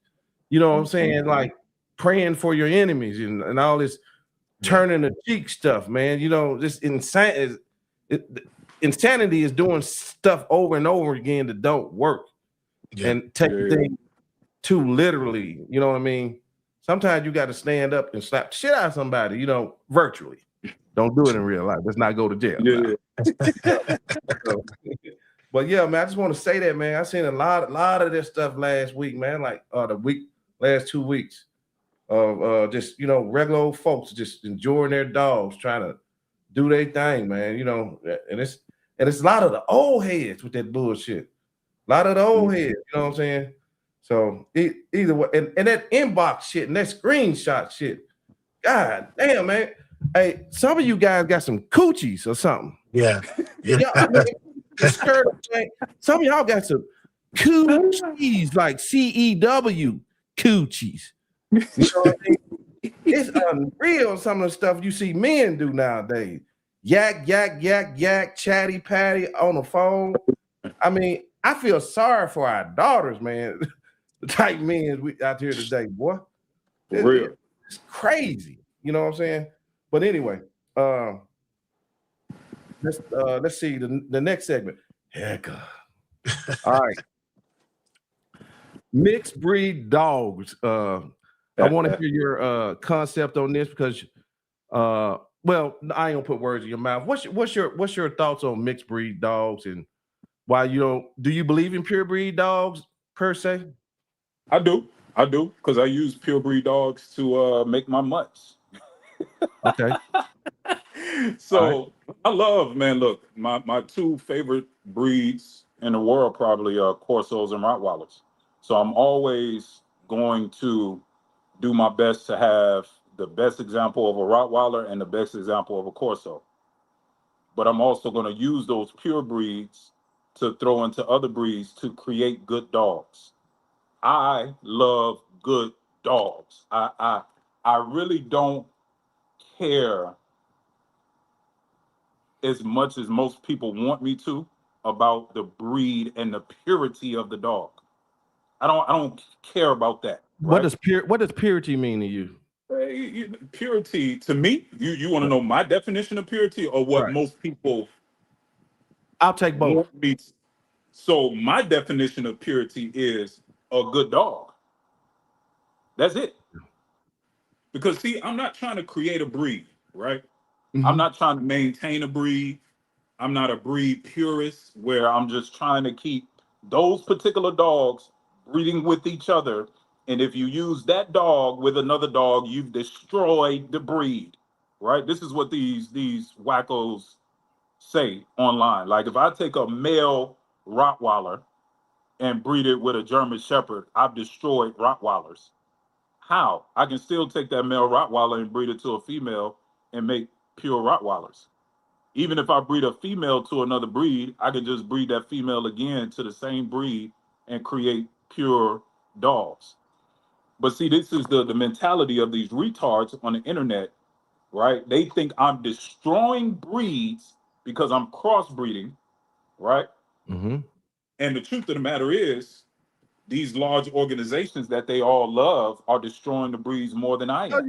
you know what I'm saying, like praying for your enemies and all this turning the cheek stuff, man. You know, this insanity is doing stuff over and over again that don't work and take things too literally. You know what I mean? Sometimes you got to stand up and slap the shit out of somebody, you know, virtually. Don't do it in real life. Let's not go to jail. But yeah, man, I just want to say that, man. I seen a lot of this stuff last week, man. Like last 2 weeks of just, you know, regular old folks just enjoying their dogs, trying to do their thing, man. You know, and it's a lot of the old heads with that bullshit. A lot of the old heads, you know what I'm saying? So either way, and that inbox shit and that screenshot shit, god damn, man. Hey, some of you guys got some coochies or something. Yeah. I mean, some of y'all got some coochies, like CEW coochies. You know what I mean? It's unreal some of the stuff you see men do nowadays. Yak, yak, yak, yak, chatty patty on the phone. I mean, I feel sorry for our daughters, man. The type men we out here today, boy. For real. It's crazy. You know what I'm saying? But anyway, let's see the next segment. Heck. All right. Mixed breed dogs. I want to hear your concept on this because well, I ain't gonna put words in your mouth. What's your thoughts on mixed breed dogs and why do you believe in pure breed dogs per se? I do, because I use purebred dogs to make my mutts. Okay. So I love, man. Look, my two favorite breeds in the world probably are Corsos and Rottweilers. So I'm always going to do my best to have the best example of a Rottweiler and the best example of a Corso. But I'm also going to use those pure breeds to throw into other breeds to create good dogs. I love good dogs. I really don't care as much as most people want me to about the breed and the purity of the dog. I don't care about that. Right? What does purity mean to you? Purity to me, you want to know my definition of purity or what Right. most people I'll take both. want me to? So my definition of purity is a good dog. That's it. Because see, I'm not trying to create a breed, right? Mhm. I'm not trying to maintain a breed. I'm not a breed purist where I'm just trying to keep those particular dogs breeding with each other. And if you use that dog with another dog, you've destroyed the breed, right? This is what these wackos say online. Like if I take a male Rottweiler and breed it with a German Shepherd, I've destroyed Rottweilers. How? I can still take that male Rottweiler and breed it to a female and make pure Rottweilers. Even if I breed a female to another breed, I could just breed that female again to the same breed and create pure dogs. But see, this is the mentality of these retards on the internet, right? They think I'm destroying breeds because I'm crossbreeding, right? Mm-hmm. And the truth of the matter is, these large organizations that they all love are destroying the breeds more than I am. Oh,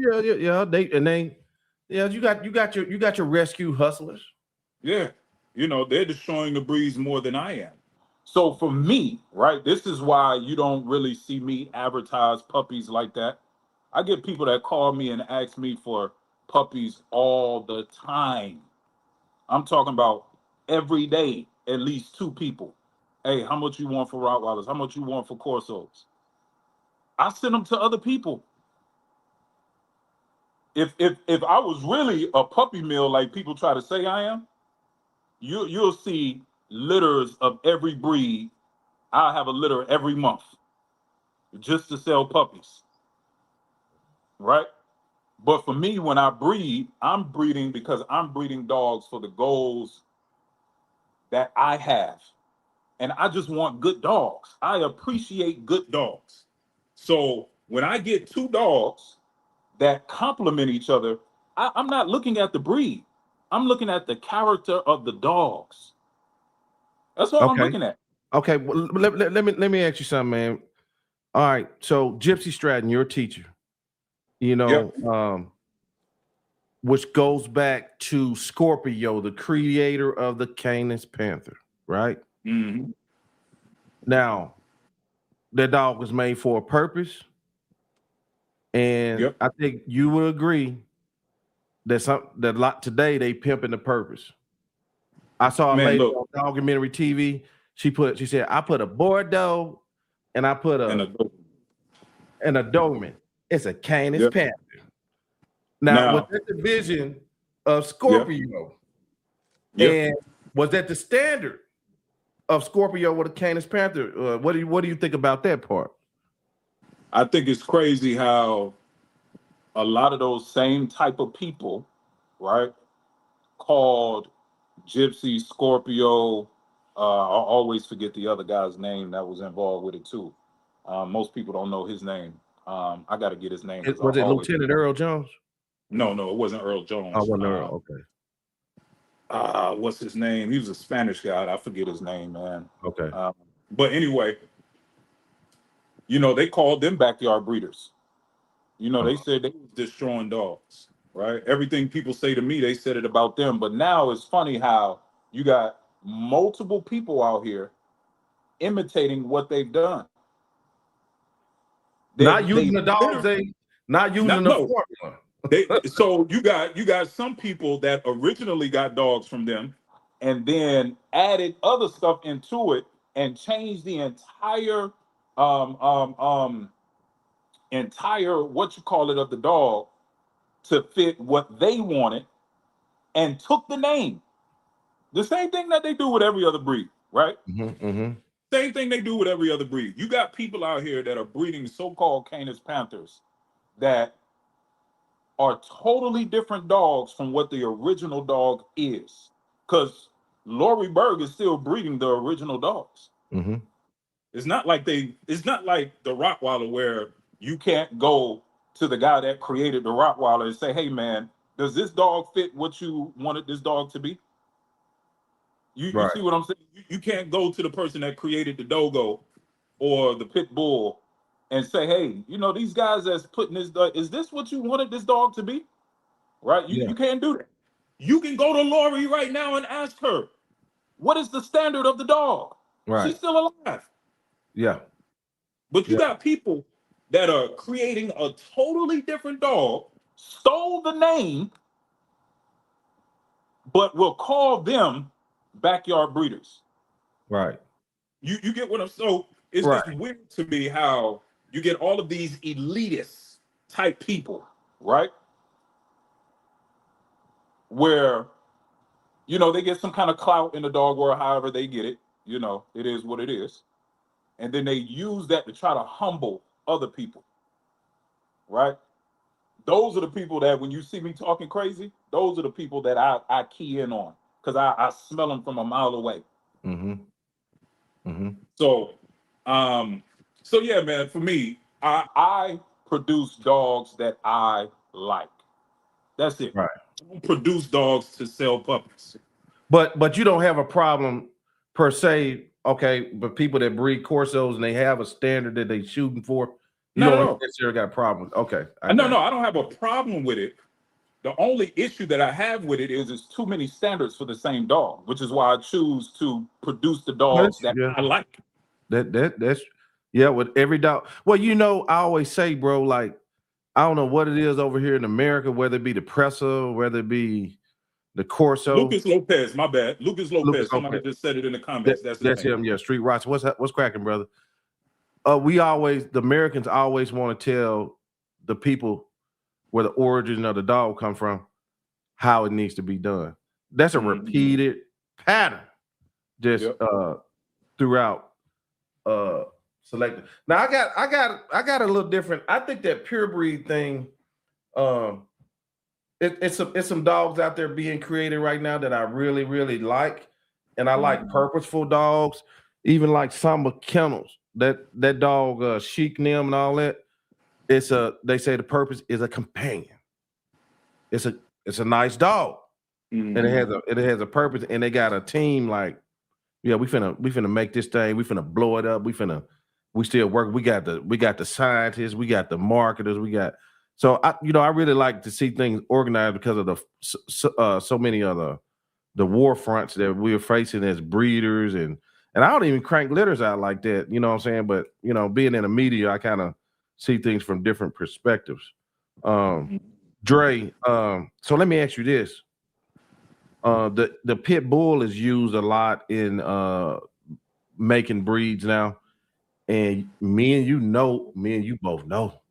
yeah. You got your rescue hustlers. Yeah, they're destroying the breeds more than I am. So for me, right, this is why you don't really see me advertise puppies like that. I get people that call me and ask me for puppies all the time. I'm talking about every day, at least two people. Hey, how much you want for Rottweilers? How much you want for Corsos? I send them to other people. If I was really a puppy mill like people try to say I am, you'll see litters of every breed. I have a litter every month just to sell puppies, right? But for me, when I breed, I'm breeding because I'm breeding dogs for the goals that I have. And I just want good dogs. I appreciate good dogs. So when I get two dogs that complement each other, I'm not looking at the breed. I'm looking at the character of the dogs. That's all I'm looking at. Okay. Well, let me ask you something, man. All right. So Gypsy Stratton, your teacher, which goes back to Scorpio, the creator of the Canis Panther, right? Mm-hmm. Now, that dog was made for a purpose. And I think you would agree that today they pimping the purpose. I saw a lady on documentary TV. She said, I put a Bordeaux and I put a Doberman. It's a Canis Panther. Now, was that the vision of Scorpio? And was that the standard of Scorpio with a Canis Panther? What do you think about that part? I think it's crazy how a lot of those same type of people, right, called Gypsy, Scorpio, I'll always forget the other guy's name that was involved with it too. Most people don't know his name. I got to get his name because I Was it always Lieutenant Earl Jones? No, it wasn't Earl I Jones. wasn't Earl. Okay. What's his name? He was a Spanish guy. I forget his name, man. Okay. But anyway, they called them backyard breeders. They said they was destroying dogs, right? Everything people say to me, they said it about them. But now it's funny how you got multiple people out here imitating what they've done. Not using the dogs, not using the formula. So you got some people that originally got dogs from them and then added other stuff into it and changed the entire what you call it of the dog to fit what they wanted and took the name. The same thing that they do with every other breed, right? Same thing they do with every other breed. You got people out here that are breeding so-called Canis Panthers that are totally different dogs from what the original dog is. Because Lori Berg is still breeding the original dogs. It's not like the Rottweiler where you can't go to the guy that created the Rottweiler and say, hey man, does this dog fit what you wanted this dog to be? You see what I'm saying? You can't go to the person that created the Dogo or the Pit Bull and say, hey, these guys that's putting this dog, is this what you wanted this dog to be? Right? You can't do that. You can go to Lori right now and ask her, what is the standard of the dog? Right. She's still alive. Yeah. But you got people that are creating a totally different dog, stole the name, but will call them backyard breeders. Right. You get what I'm so it's just weird to me how you get all of these elitist type people, right? Where they get some kind of clout in the dog world, however they get it, it is what it is. And then they use that to try to humble other people. Right? Those are the people that when you see me talking crazy, those are the people that I key in on because I smell them from a mile away. So yeah, man, for me, I produce dogs that I like. That's it. Right. I don't produce dogs to sell puppies. But you don't have a problem per se, okay, but people that breed Corsos and they have a standard that they shooting for, you don't necessarily got a problem. Okay. No, I don't have a problem with it. The only issue that I have with it is too many standards for the same dog, which is why I choose to produce the dogs that I like. That's with every dog. Well, I always say, bro, like, I don't know what it is over here in America, whether it be the Pressa, whether it be the Corso. Lucas Lopez, my bad. Lucas Lopez. Somebody just said it in the comments. That's him. Yeah, Street Rocks. What's cracking, brother? The Americans always want to tell the people where the origin of the dog come from, how it needs to be done. That's a repeated pattern, just throughout selected. Now I got a little different. I think that pure breed thing, it's some dogs out there being created right now that I really, really like. And I like purposeful dogs, even like Samba Kennels. That dog, Chic Nim and all that. They say the purpose is a companion. It's a nice dog. And it has a purpose, and they got a team like, we finna make this thing, we finna blow it up, we still work. We got the scientists, we got the marketers, so I really like to see things organized because of the so many of the war fronts that we're facing as breeders, and I don't even crank litters out like that, you know what I'm saying? But being in the media, I kind of see things from different perspectives. Dre, so let me ask you this. The pit bull is used a lot in making breeds now. And me and you both know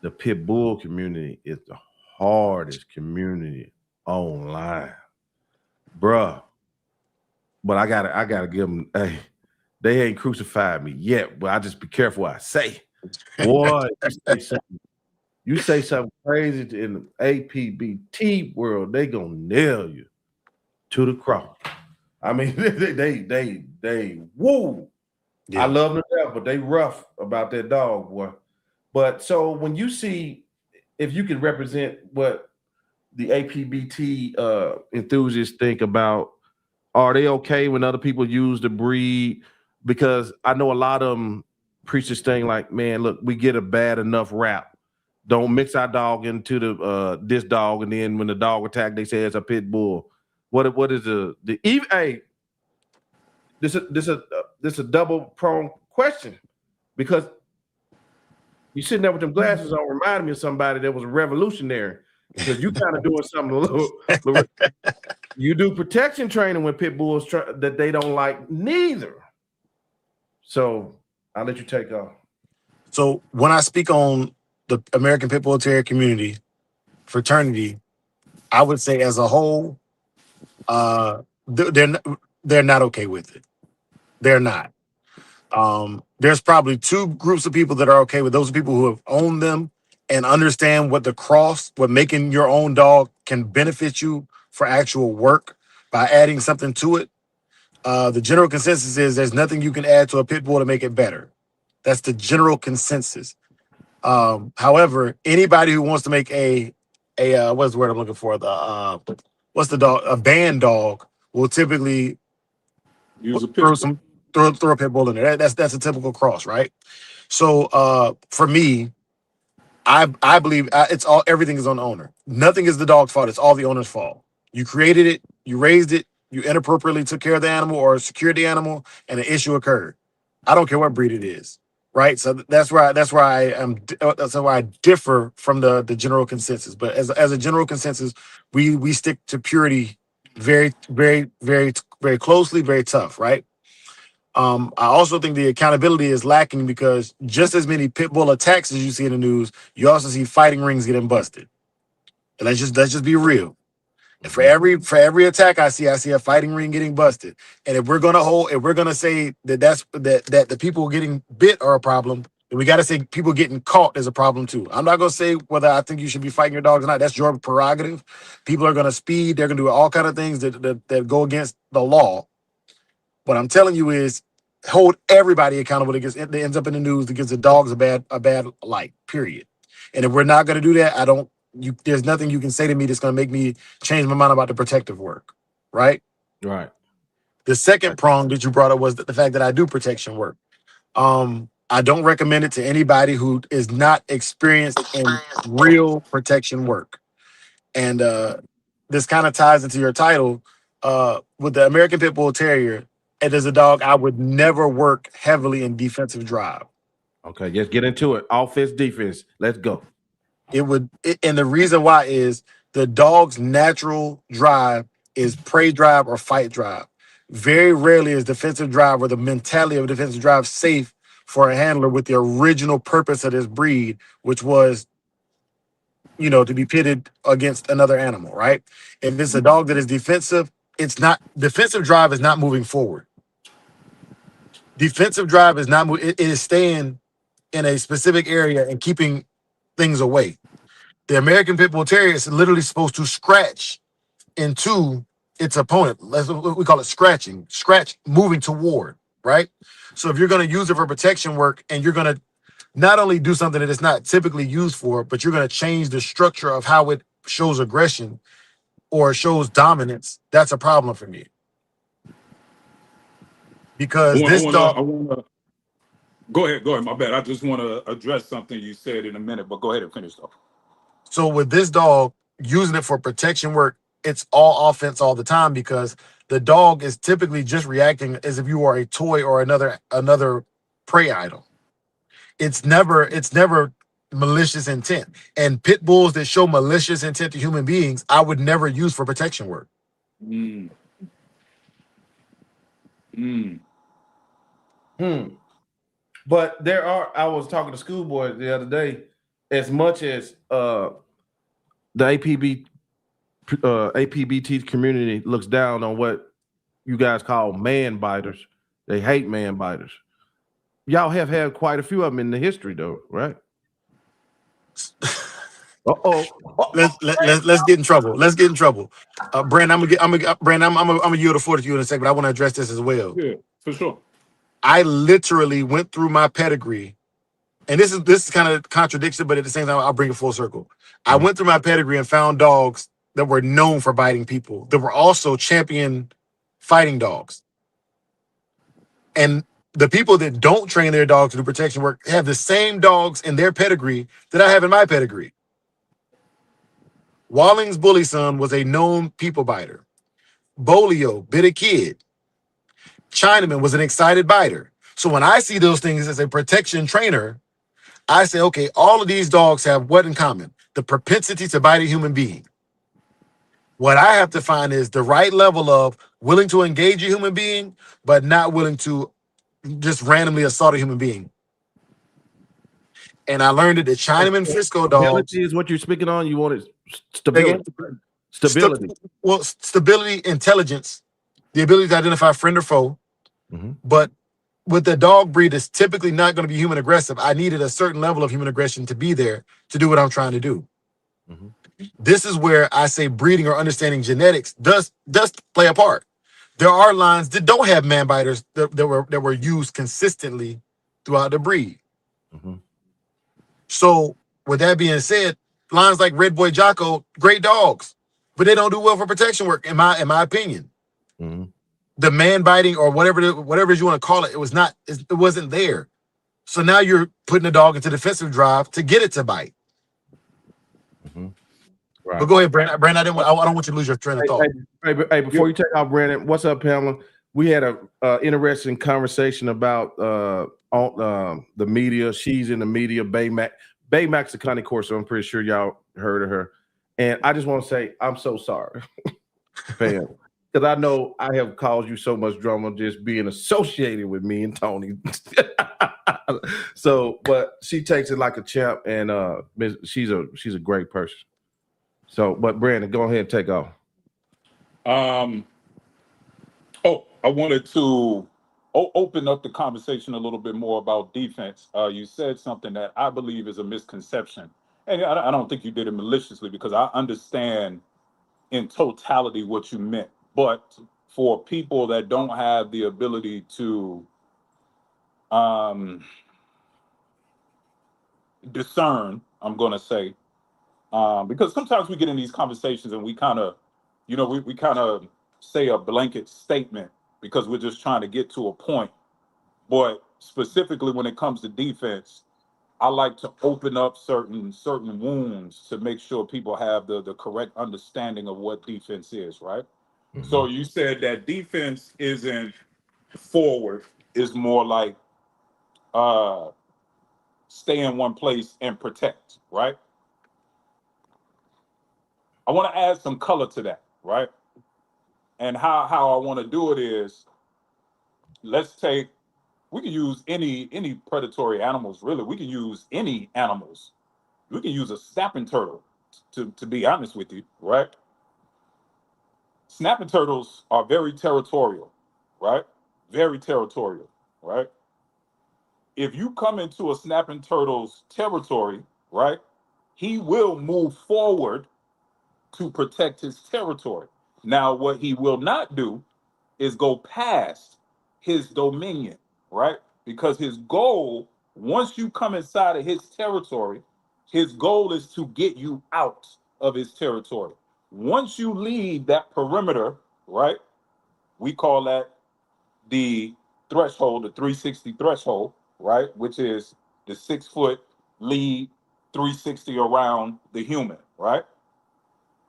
the pit bull community is the hardest community online, bruh. But I gotta give them, hey, they ain't crucified me yet, but I just be careful what I say. Boy, you say something crazy in the APBT world, they gonna nail you to the cross. I mean, they woo. I love them to death, but they rough about that dog, boy. But so when you see, if you can represent what the APBT enthusiasts think about, are they okay when other people use the breed? Because I know a lot of them preach this thing like, man, look, we get a bad enough rap. Don't mix our dog into the this dog, and then when the dog attack, they say it's a pit bull. What is the even? Hey, this a double pronged question, because you sitting there with them glasses on reminded me of somebody that was a revolutionary, because you kind of doing something a little you do protection training when pit bulls that they don't like neither. So I'll let you take off. So when I speak on the American Pit Bull Terrier community, fraternity, I would say as a whole, they're not okay with it. They're not. There's probably two groups of people that are okay with those people who have owned them and understand what what making your own dog can benefit you for actual work by adding something to it. The general consensus is there's nothing you can add to a pit bull to make it better. That's the general consensus. However, anybody who wants to make a what's the word I'm looking for? What's the dog? A band dog will typically Use a throw pistol. throw a pit bull in there. That's a typical cross, right? So for me, I believe everything is on the owner. Nothing is the dog's fault. It's all the owner's fault. You created it, you raised it, you inappropriately took care of the animal or secured the animal, and an issue occurred. I don't care what breed it is, right? So that's why I differ from the general consensus. But as a general consensus, we stick to purity very, very, very, very closely, very tough, right? I also think the accountability is lacking because just as many pit bull attacks as you see in the news, you also see fighting rings getting busted. And let's just be real. And for every attack I see a fighting ring getting busted. And if we're gonna say that that the people getting bit are a problem, then we got to say people getting caught is a problem too. I'm not gonna say whether I think you should be fighting your dogs or not. That's your prerogative. People are gonna speed. They're gonna do all kind of things that go against the law. What I'm telling you is hold everybody accountable that ends up in the news that gives the dogs a bad light, period. And if we're not going to do that, there's nothing you can say to me that's going to make me change my mind about the protective work, right? Right. The second prong that you brought up was the fact that I do protection work. I don't recommend it to anybody who is not experienced in real protection work. And this kind of ties into your title. With the American Pit Bull Terrier, it is a dog I would never work heavily in defensive drive. Okay, just get into it. Offense, defense. Let's go. And the reason why is the dog's natural drive is prey drive or fight drive. Very rarely is defensive drive or the mentality of defensive drive safe for a handler with the original purpose of this breed, which was, to be pitted against another animal, right? If it's a dog that is defensive, defensive drive is not moving forward. Defensive drive is not moving. It is staying in a specific area and keeping things away. The American Pit Bull Terrier is literally supposed to scratch into its opponent. We call it scratching. Scratch, moving toward, right? So if you're going to use it for protection work and you're going to not only do something that it's not typically used for, but you're going to change the structure of how it shows aggression or shows dominance, that's a problem for me. Because Go ahead. My bad. I just want to address something you said in a minute, but go ahead and finish though. So with this dog, using it for protection work, it's all offense all the time because the dog is typically just reacting as if you are a toy or another prey item. It's never malicious intent. And pit bulls that show malicious intent to human beings, I would never use for protection work. But I was talking to schoolboys the other day, as much as the APBT community looks down on what you guys call man biters. They hate man biters. Y'all have had quite a few of them in the history, though, right? Let's get in trouble. Let's get in trouble. Brandon, I'm gonna yield the floor to you in a second, but I want to address this as well. Yeah, for sure. I literally went through my pedigree, and this is kind of contradiction, but at the same time, I'll bring it full circle. I went through my pedigree and found dogs that were known for biting people, that were also champion fighting dogs. And the people that don't train their dogs to do protection work have the same dogs in their pedigree that I have in my pedigree. Walling's bully son was a known people biter. Bolio bit a kid. Chinaman was an excited biter. So when I see those things as a protection trainer, I say, okay, all of these dogs have what in common? The propensity to bite a human being. What I have to find is the right level of willing to engage a human being, but not willing to just randomly assault a human being. And I learned that the Chinaman Frisco dogs. Stability is what you're speaking on. You wanted stability. Stability. Stability, intelligence, the ability to identify friend or foe. Mm-hmm. But with the dog breed that's typically not going to be human aggressive, I needed a certain level of human aggression to be there to do what I'm trying to do. Mm-hmm. This is where I say breeding or understanding genetics does play a part. There are lines that don't have man biters that were used consistently throughout the breed. Mm-hmm. So with that being said, lines like Red Boy Jocko, great dogs, but they don't do well for protection work, in my opinion. Mm-hmm. The man biting or whatever you want to call it, it wasn't there. So now you're putting the dog into defensive drive to get it to bite. Mm-hmm. Right. But go ahead, Brandon. I don't want you to lose your train of thought. Hey, before you take off, Brandon, what's up, Pamela? We had a interesting conversation about the media. She's in the media. Baymax the Connie Corso. I'm pretty sure y'all heard of her. And I just want to say I'm so sorry, Pam, because I know I have caused you so much drama just being associated with me and Tony. So, but she takes it like a champ, and she's a great person. So, but Brandon, go ahead and take off. I wanted to open up the conversation a little bit more about defense. You said something that I believe is a misconception, and I don't think you did it maliciously, because I understand in totality what you meant. But for people that don't have the ability to discern, I'm going to say, because sometimes we get in these conversations and we kind of, we kind of say a blanket statement because we're just trying to get to a point. But specifically when it comes to defense, I like to open up certain wounds to make sure people have the correct understanding of what defense is, right? Mm-hmm. So you said that defense isn't forward, is more like stay in one place and protect, right? I want to add some color to that, right? And how I want to do it is, we can use any predatory animals, really. We can use any animals. We can use a snapping turtle, to be honest with you, right? Snapping turtles are very territorial, right? Very territorial, right? If you come into a snapping turtle's territory, right, he will move forward to protect his territory. Now, what he will not do is go past his dominion, right? Because his goal, once you come inside of his territory, his goal is to get you out of his territory. Once you leave that perimeter, right? We call that the threshold, the 360 threshold, right? Which is the 6 foot lead 360 around the human, right?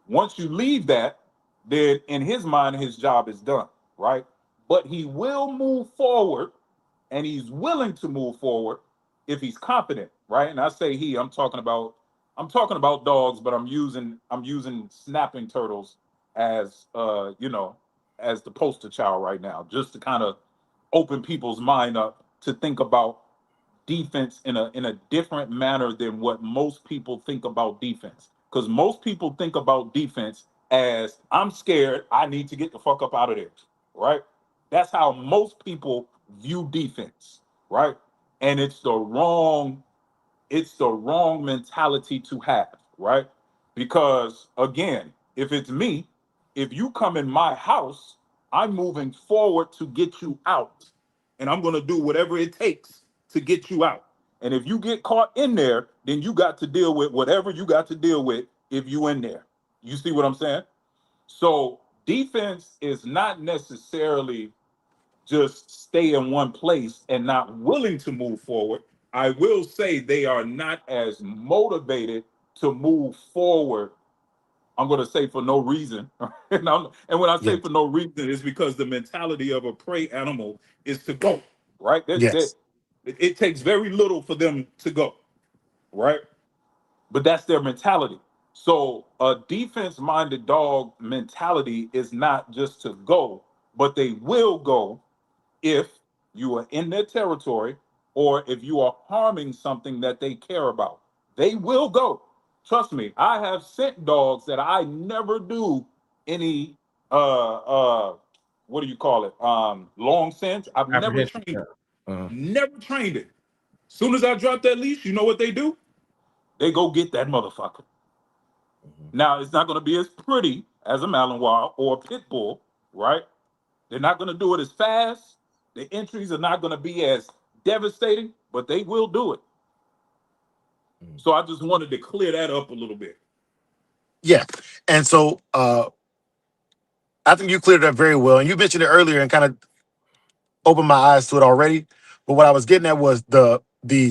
Once you leave that, then in his mind, his job is done, right? But he will move forward, and he's willing to move forward if he's confident, right? And I say he, I'm talking about dogs, but I'm using snapping turtles as as the poster child right now, just to kind of open people's mind up to think about defense in a different manner than what most people think about defense. Because most people think about defense as, I'm scared, I need to get the fuck up out of there, right? That's how most people view defense, right? And it's the wrong mentality to have, right? Because again, if it's me, if you come in my house, I'm moving forward to get you out. And I'm going to do whatever it takes to get you out. And if you get caught in there, then you got to deal with whatever you got to deal with if you in there. You see what I'm saying? So defense is not necessarily just stay in one place and not willing to move forward. I will say they are not as motivated to move forward. I'm going to say for no reason. And when I say Yeah. for no reason, it's because the mentality of a prey animal is to go, right? Yes. It takes very little for them to go, right? But that's their mentality. So a defense-minded dog mentality is not just to go, but they will go if you are in their territory or if you are harming something that they care about. They will go. Trust me, I have sent dogs that I never do any what do you call it? Long sense. I've never Apprehension. trained it. Uh-huh. Never trained it. Soon as I drop that leash, you know what they do? They go get that motherfucker. Now it's not going to be as pretty as a Malinois or a pit bull, right? They're not going to do it as fast. The entries are not going to be as devastating, but they will do it. So I just wanted to clear that up a little bit. Yeah. And so I think you cleared it up very well. And you mentioned it earlier and kind of opened my eyes to it already. But what I was getting at was the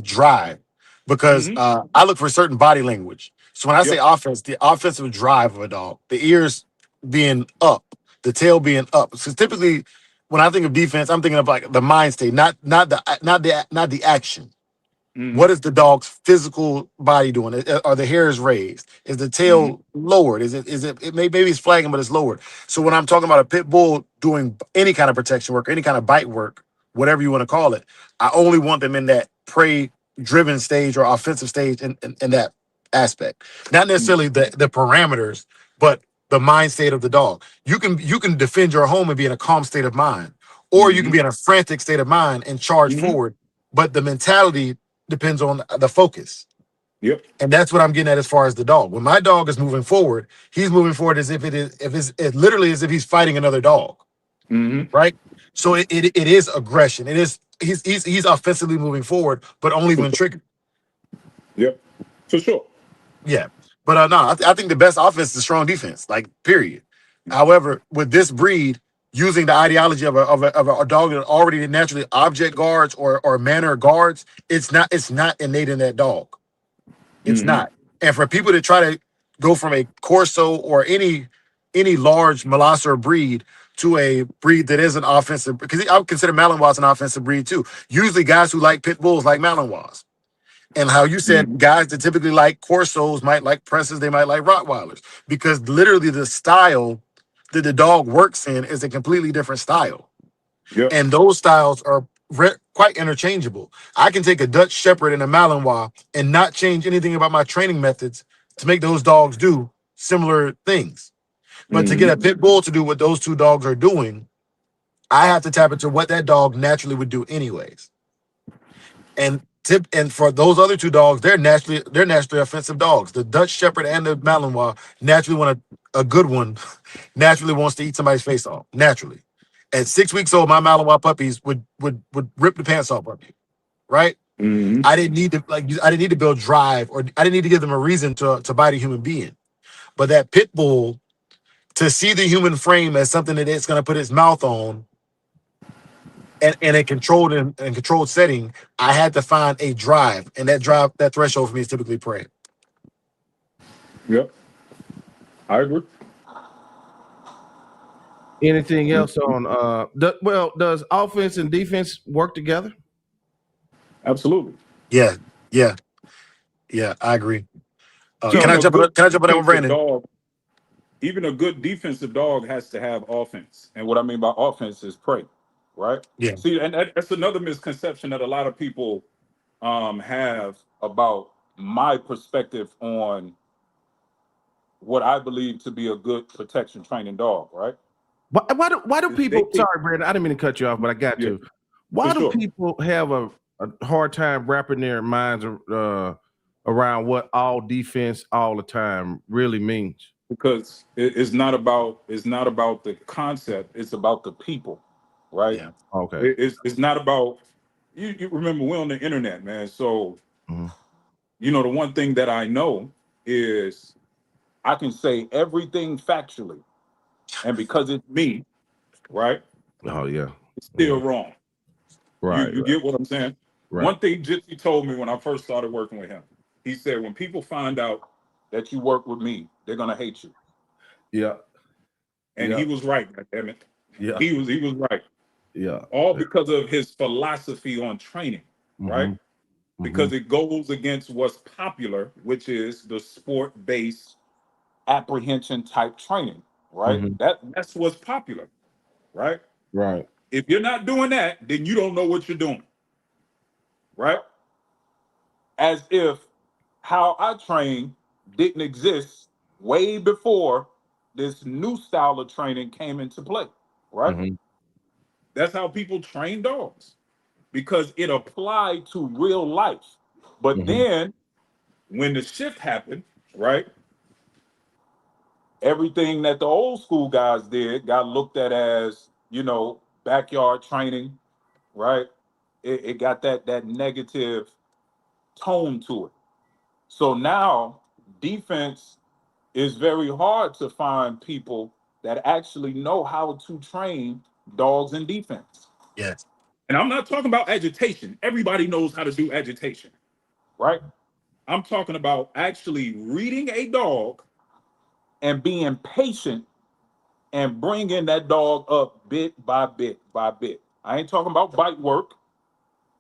drive. Because I look for certain body language. So when I say Yep. offense, the offensive drive of a dog, the ears being up, the tail being up. So typically when I think of defense, I'm thinking of like the mind state, not the action. What is the dog's physical body doing? Are the hairs raised? Is the tail lowered? Maybe it's flagging, but it's lowered. So when I'm talking about a pit bull doing any kind of protection work, any kind of bite work, whatever you want to call it, I only want them in that prey driven stage or offensive stage in that aspect. Not necessarily the parameters, but the mind state of the dog. You can defend your home and be in a calm state of mind, or you can be in a frantic state of mind and charge forward. But the mentality depends on the focus. Yep. And that's what I'm getting at as far as the dog. When my dog is moving forward, he's moving forward as if it's literally as if he's fighting another dog. Right? So it is aggression. It is he's offensively moving forward, but only when triggered. Yep. For sure. Yeah. But no, I think the best offense is strong defense, like period. However, with this breed, using the ideology of a dog that already naturally object guards or manner guards, it's not innate in that dog. It's not. And for people to try to go from a Corso or any large Molosser breed to a breed that is an offensive, because I would consider Malinois an offensive breed too. Usually guys who like pit bulls like Malinois. And how you said guys that typically like Corsos might like Presses, they might like Rottweilers, because literally the style that the dog works in is a completely different style. Yep. And those styles are quite interchangeable. I can take a Dutch Shepherd and a Malinois and not change anything about my training methods to make those dogs do similar things. But to get a pit bull to do what those two dogs are doing, I have to tap into what that dog naturally would do anyways. And for those other two dogs, they're naturally offensive dogs. The Dutch Shepherd and the Malinois naturally want a good one, naturally wants to eat somebody's face off. Naturally. At 6 weeks old, my Malinois puppies would rip the pants off of you. Right? I didn't need to build drive, or I didn't need to give them a reason to bite a human being. But that pit bull, to see the human frame as something that it's going to put its mouth on, and in a controlled setting, I had to find a drive, and that threshold for me is typically prey. Yep. I agree. Anything else on does offense and defense work together? Absolutely. Yeah, I agree. So can I jump on that with Brandon? Dog, even a good defensive dog has to have offense. And what I mean by offense is prey, right? Yeah. See, and that's another misconception that a lot of people have about my perspective on what I believe to be a good protection training dog, right? Why do people? Sorry, Brandon, I didn't mean to cut you off, but I got to. Why do people have a hard time wrapping their minds around what all defense all the time really means. Because it's not about the concept, it's about the people, right? Yeah. Okay. It's not about you remember we're on the internet, man. So you know the one thing that I know is I can say everything factually, and because it's me, right? Oh yeah. It's still wrong. Right. You get what I'm saying? Right. One thing Gypsy told me when I first started working with him, he said, when people find out that you work with me, they're gonna hate you. Yeah. And he was right, damn it. Yeah. He was right. Yeah. All because of his philosophy on training, right? Because it goes against what's popular, which is the sport-based apprehension type training, right? That's what's popular, right? Right. If you're not doing that, then you don't know what you're doing, right? As if how I train didn't exist way before this new style of training came into play, right? That's how people train dogs because it applied to real life. But then when the shift happened, right? Everything that the old school guys did got looked at as, you know, backyard training, right? It got that negative tone to it. So now defense is very hard to find people that actually know how to train dogs in defense. Yes. And I'm not talking about agitation. Everybody knows how to do agitation, right? I'm talking about actually reading a dog and being patient and bringing that dog up bit by bit by bit. I ain't talking about bite work,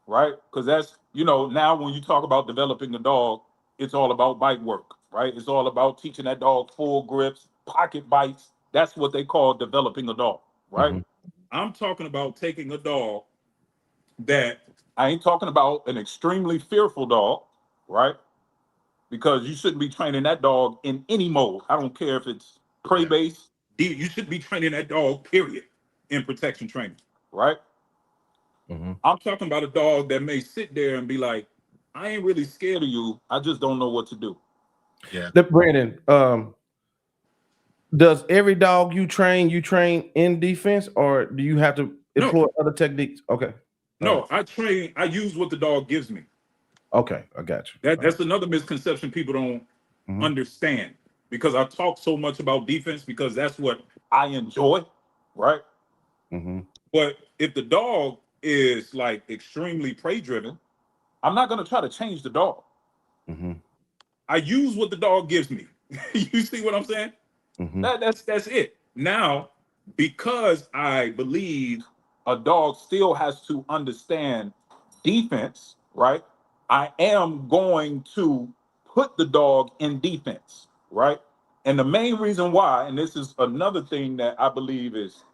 right? Because that's, you know, now when you talk about developing a dog, it's all about bite work, right? It's all about teaching that dog full grips, pocket bites. That's what they call developing a dog, right? I'm talking about taking a dog that I ain't talking about an extremely fearful dog, right? Because you shouldn't be training that dog in any mode. I don't care if it's prey based. You should be training that dog, period, in protection training, right? I'm talking about a dog that may sit there and be like, I ain't really scared of you. I just don't know what to do. Yeah. Brandon, does every dog you train in defense, or do you have to employ other techniques? Okay. No, I use what the dog gives me. Okay, I got you. That's another misconception people don't understand, because I talk so much about defense because that's what I enjoy, right? But if the dog is like extremely prey driven, I'm not going to try to change the dog. I use what the dog gives me. You see what I'm saying? That's it. Now, because I believe a dog still has to understand defense, right? I am going to put the dog in defense, right? And the main reason why, and this is another thing that I believe is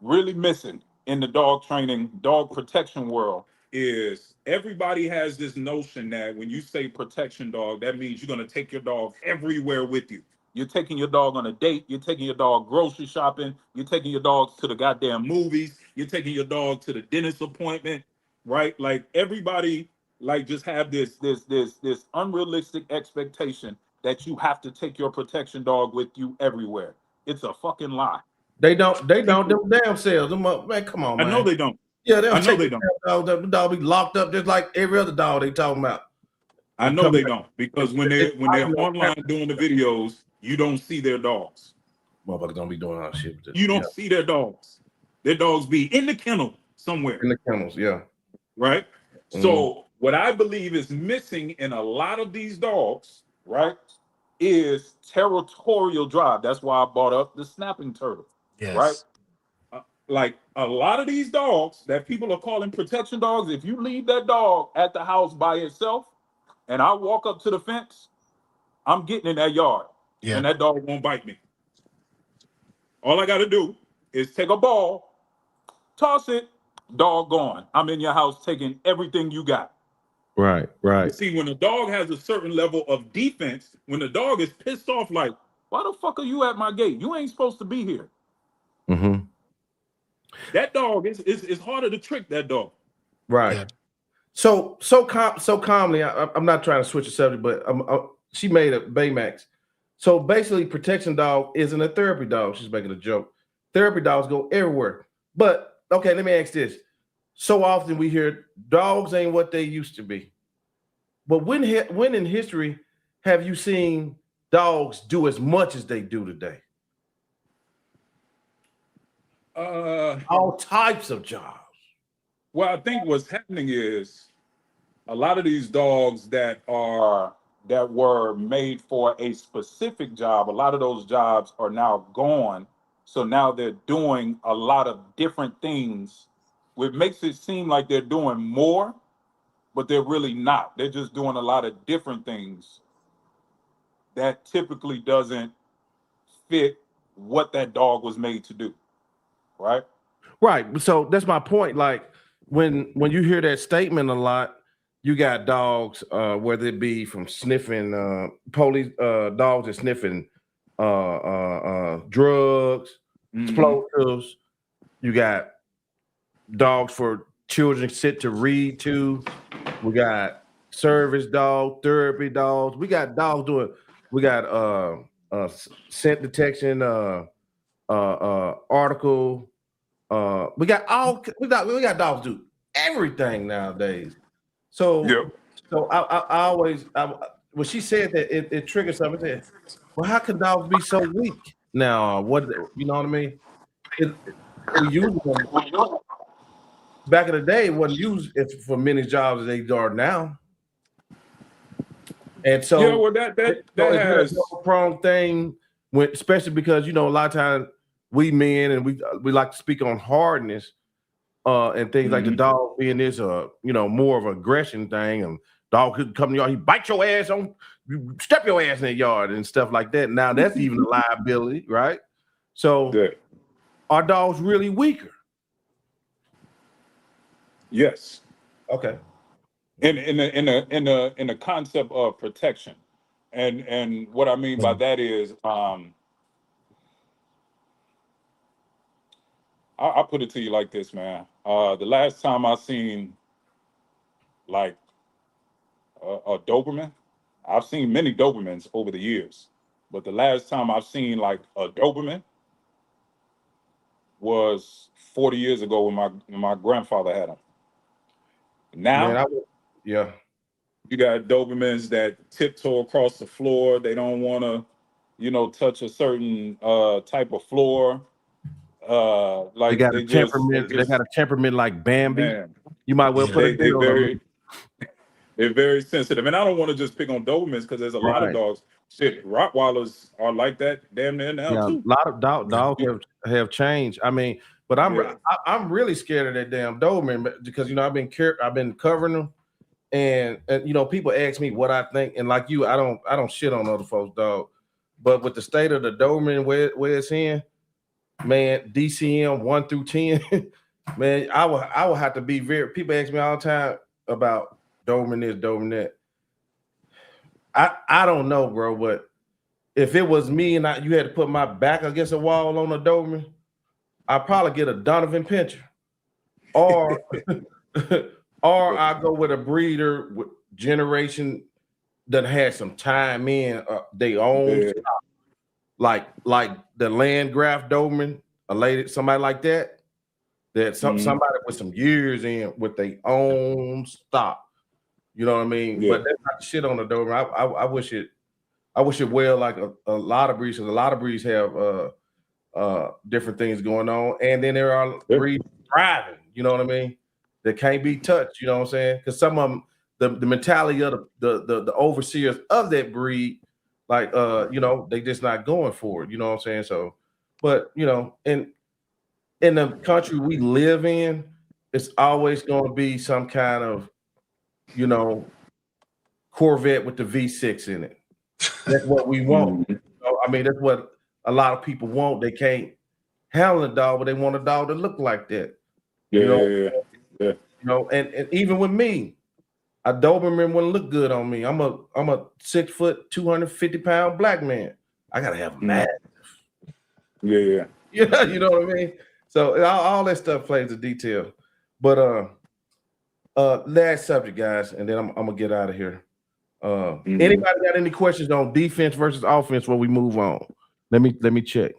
really missing in the dog training, dog protection world, is everybody has this notion that when you say protection dog, that means you're going to take your dog everywhere with you. You're taking your dog on a date. You're taking your dog grocery shopping. You're taking your dogs to the goddamn movies. You're taking your dog to the dentist appointment, right? Like everybody, like just have this unrealistic expectation that you have to take your protection dog with you everywhere. It's a fucking lie. They don't them damn selves. Them up, man, come on, man. I know they don't. Yeah, they don't. I know they don't. The dog be locked up just like every other dog they talking about. I know they don't, because when they're online doing the videos, you don't see their dogs. Motherfuckers don't be doing all that shit. You don't see their dogs. Their dogs be in the kennel somewhere. In the kennels, yeah. Right? So what I believe is missing in a lot of these dogs, right, is territorial drive. That's why I brought up the snapping turtle. Yes. Right? Like a lot of these dogs that people are calling protection dogs, if you leave that dog at the house by itself and I walk up to the fence, I'm getting in that yard and that dog won't bite me. All I got to do is take a ball, toss it, dog gone. I'm in your house taking everything you got. Right. You see, when a dog has a certain level of defense, when the dog is pissed off, like, why the fuck are you at my gate? You ain't supposed to be here. That dog is harder to trick that dog. Right. Yeah. So calmly. I'm not trying to switch the subject, but she made a Baymax. So basically, protection dog isn't a therapy dog. She's making a joke. Therapy dogs go everywhere. But okay, let me ask this. So often we hear dogs ain't what they used to be. But when in history have you seen dogs do as much as they do today? All types of jobs. Well, I think what's happening is a lot of these dogs that were made for a specific job, a lot of those jobs are now gone. So now they're doing a lot of different things, which makes it seem like they're doing more, but they're really not. They're just doing a lot of different things that typically doesn't fit what that dog was made to do. Right? Right. So that's my point. Like when you hear that statement a lot, you got dogs, whether it be from sniffing police dogs that sniffing drugs, explosives. You got dogs for children sit to read to. We got service dog, therapy dogs. We got dogs doing. We got scent detection, article. We got dogs do everything nowadays. So I always when she said that it triggered something. I said, well, how can dogs be so weak now? What you know what I mean? We use them. Back in the day, it wasn't used for many jobs as they are now. And so yeah, well, that has a prong thing, especially because a lot of times we men and we like to speak on hardness and things like the dog being this more of an aggression thing, and dog could come to your yard, he bite your ass on, you step your ass in the yard and stuff like that. Now that's even a liability, right? So are dogs really weaker? Yes. Okay. In the concept of protection, and what I mean by that is, I'll put it to you like this, man. The last time I seen like a Doberman, I've seen many Dobermans over the years, but the last time I've seen like a Doberman was 40 years ago when my grandfather had him. Now, Man, you got Dobermans that tiptoe across the floor. They don't want to, touch a certain type of floor. Like they got a temperament. They got a temperament like Bambi. Man, you might well put they're very sensitive, and I don't want to just pick on Dobermans because there's a lot of dogs. Shit, Rottweilers are like that damn near now too. A lot of dogs have changed. I mean, but I'm really scared of that damn Doberman because I've been covering them, and people ask me what I think, and like you, I don't shit on other folks' dog, but with the state of the Doberman where it's in, man, DCM 1 through 10, man, I will have to be very. People ask me all the time about Doberman this, Doberman that. I don't know, bro, but if it was me and you had to put my back against a wall on a Doberman, I'd probably get a Donovan Pinscher, or I go with a breeder with generation that has some time in they own, like the Landgraf Doberman, somebody like that. Somebody with some years in with their own stock. You know what I mean? But that's not shit on the Doberman. I wish it well like a lot of breeds, because a lot of breeds have different things going on. And then there are breeds thriving, you know what I mean? That can't be touched, you know what I'm saying? Because some of them, the mentality of the overseers of that breed, like they just not going for it, you know what I'm saying? So, but in the country we live in, it's always going to be some kind of Corvette with the V6 in it. That's what we want. I mean, that's what a lot of people want. They can't handle a dog, but they want a dog that look like that. And even with me, a Doberman wouldn't look good on me. I'm a 6 foot, 250 pound black man. I gotta have a mask. Yeah. You know what I mean? So all that stuff plays a detail. But Last subject, guys, and then I'm gonna get out of here. Anybody got any questions on defense versus offense when we move on? Let me check.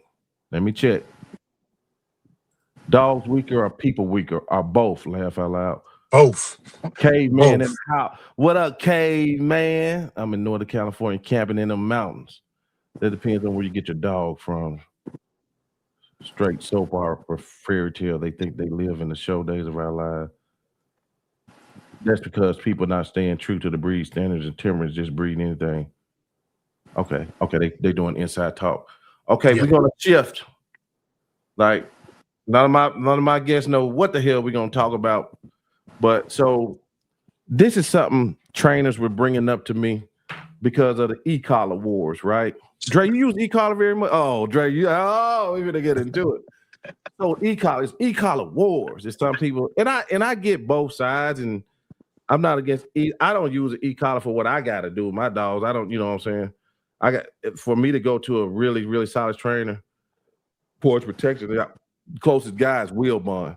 Dogs weaker or people weaker or both? Laugh out loud. Both. Caveman Both. and how? What up, caveman? I'm in Northern California, camping in the mountains. That depends on where you get your dog from. Straight soap opera for fairy tale. They think they live in the show days of our lives. That's because people not staying true to the breed standards and temperaments, just breeding anything. Okay, they doing inside talk. Okay, we're gonna shift. Like none of my guests know what the hell we're gonna talk about, but so this is something trainers were bringing up to me because of the e-collar wars, right? Dre, you use e-collar very much. Oh, Dre, we're gonna get into it. So e-collar wars. It's some people, and I get both sides, and I'm not against I don't use an e-collar for what I gotta do with my dogs. I don't, you know what I'm saying? For me to go to a really, really solid trainer, porch protection, the closest guy is Will Bond,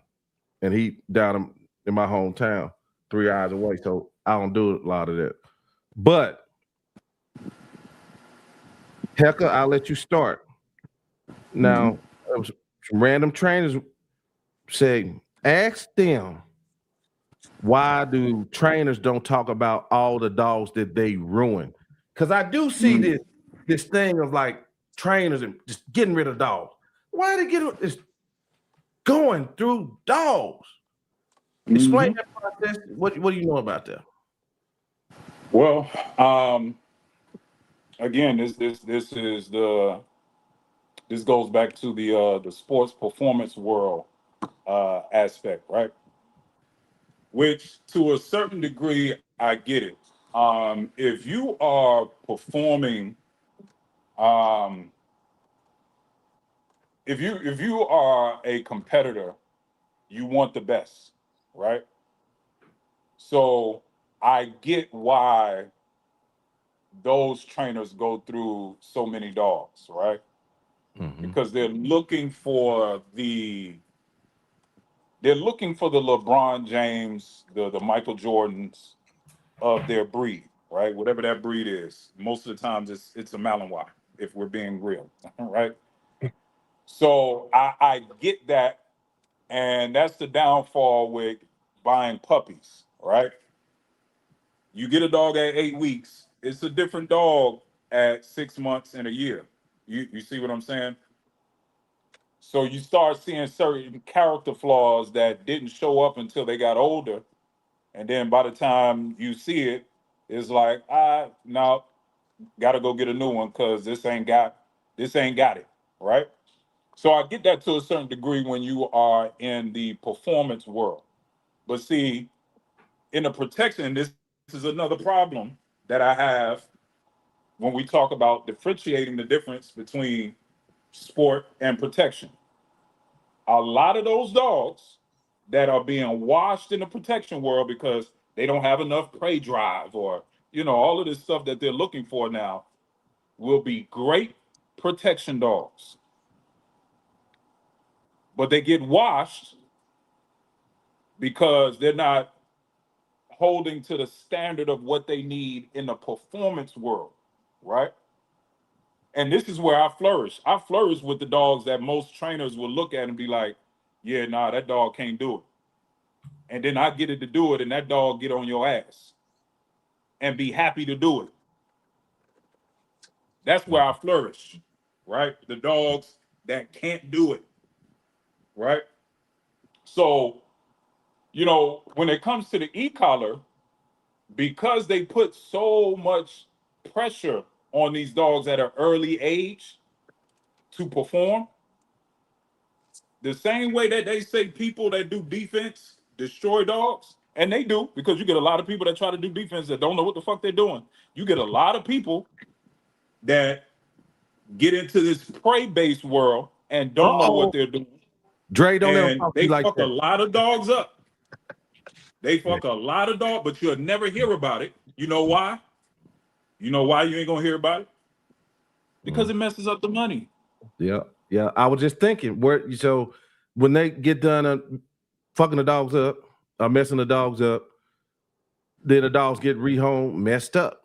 and he down in my hometown, 3 hours away. So I don't do a lot of that. But Hecka, I'll let you start. Now, some random trainers say, ask them, why do trainers don't talk about all the dogs that they ruin? Because I do see this thing of like trainers and just getting rid of dogs. Why are they it's going through dogs? Explain that process. What do you know about that? Well, again, this goes back to the sports performance world aspect, right? Which to a certain degree, I get it. If you are performing, if you are a competitor, you want the best, right? So I get why those trainers go through so many dogs, right? Because they're looking for the LeBron James, the Michael Jordans of their breed, right? Whatever that breed is. Most of the times it's a Malinois, if we're being real, right? So I get that, and that's the downfall with buying puppies, right? You get a dog at 8 weeks, it's a different dog at 6 months and a year. You see what I'm saying? So you start seeing certain character flaws that didn't show up until they got older. And then by the time you see it, it's like, no, gotta go get a new one because this ain't got it, right? So I get that to a certain degree when you are in the performance world. But see, in the protection, this is another problem that I have when we talk about differentiating the difference between sport and protection. A lot of those dogs that are being washed in the protection world because they don't have enough prey drive or, all of this stuff that they're looking for now will be great protection dogs. But they get washed because they're not holding to the standard of what they need in the performance world, right? And this is where I flourish. I flourish with the dogs that most trainers will look at and be like, yeah, nah, that dog can't do it. And then I get it to do it, and that dog get on your ass and be happy to do it. That's where I flourish, right? The dogs that can't do it, right? So, when it comes to the e-collar, because they put so much pressure on these dogs at an early age to perform, the same way that they say people that do defense destroy dogs, and they do, because you get a lot of people that try to do defense that don't know what the fuck they're doing. You get a lot of people that get into this prey-based world and don't know what they're doing. Dre, don't ever And talk to they you like fuck that. a lot of dogs up. They fuck a lot of dogs, but you'll never hear about it. You know why? You know why you ain't gonna hear about it? Because it messes up the money. Yeah. I was just thinking so when they get done fucking the dogs up, messing the dogs up, then the dogs get rehomed messed up.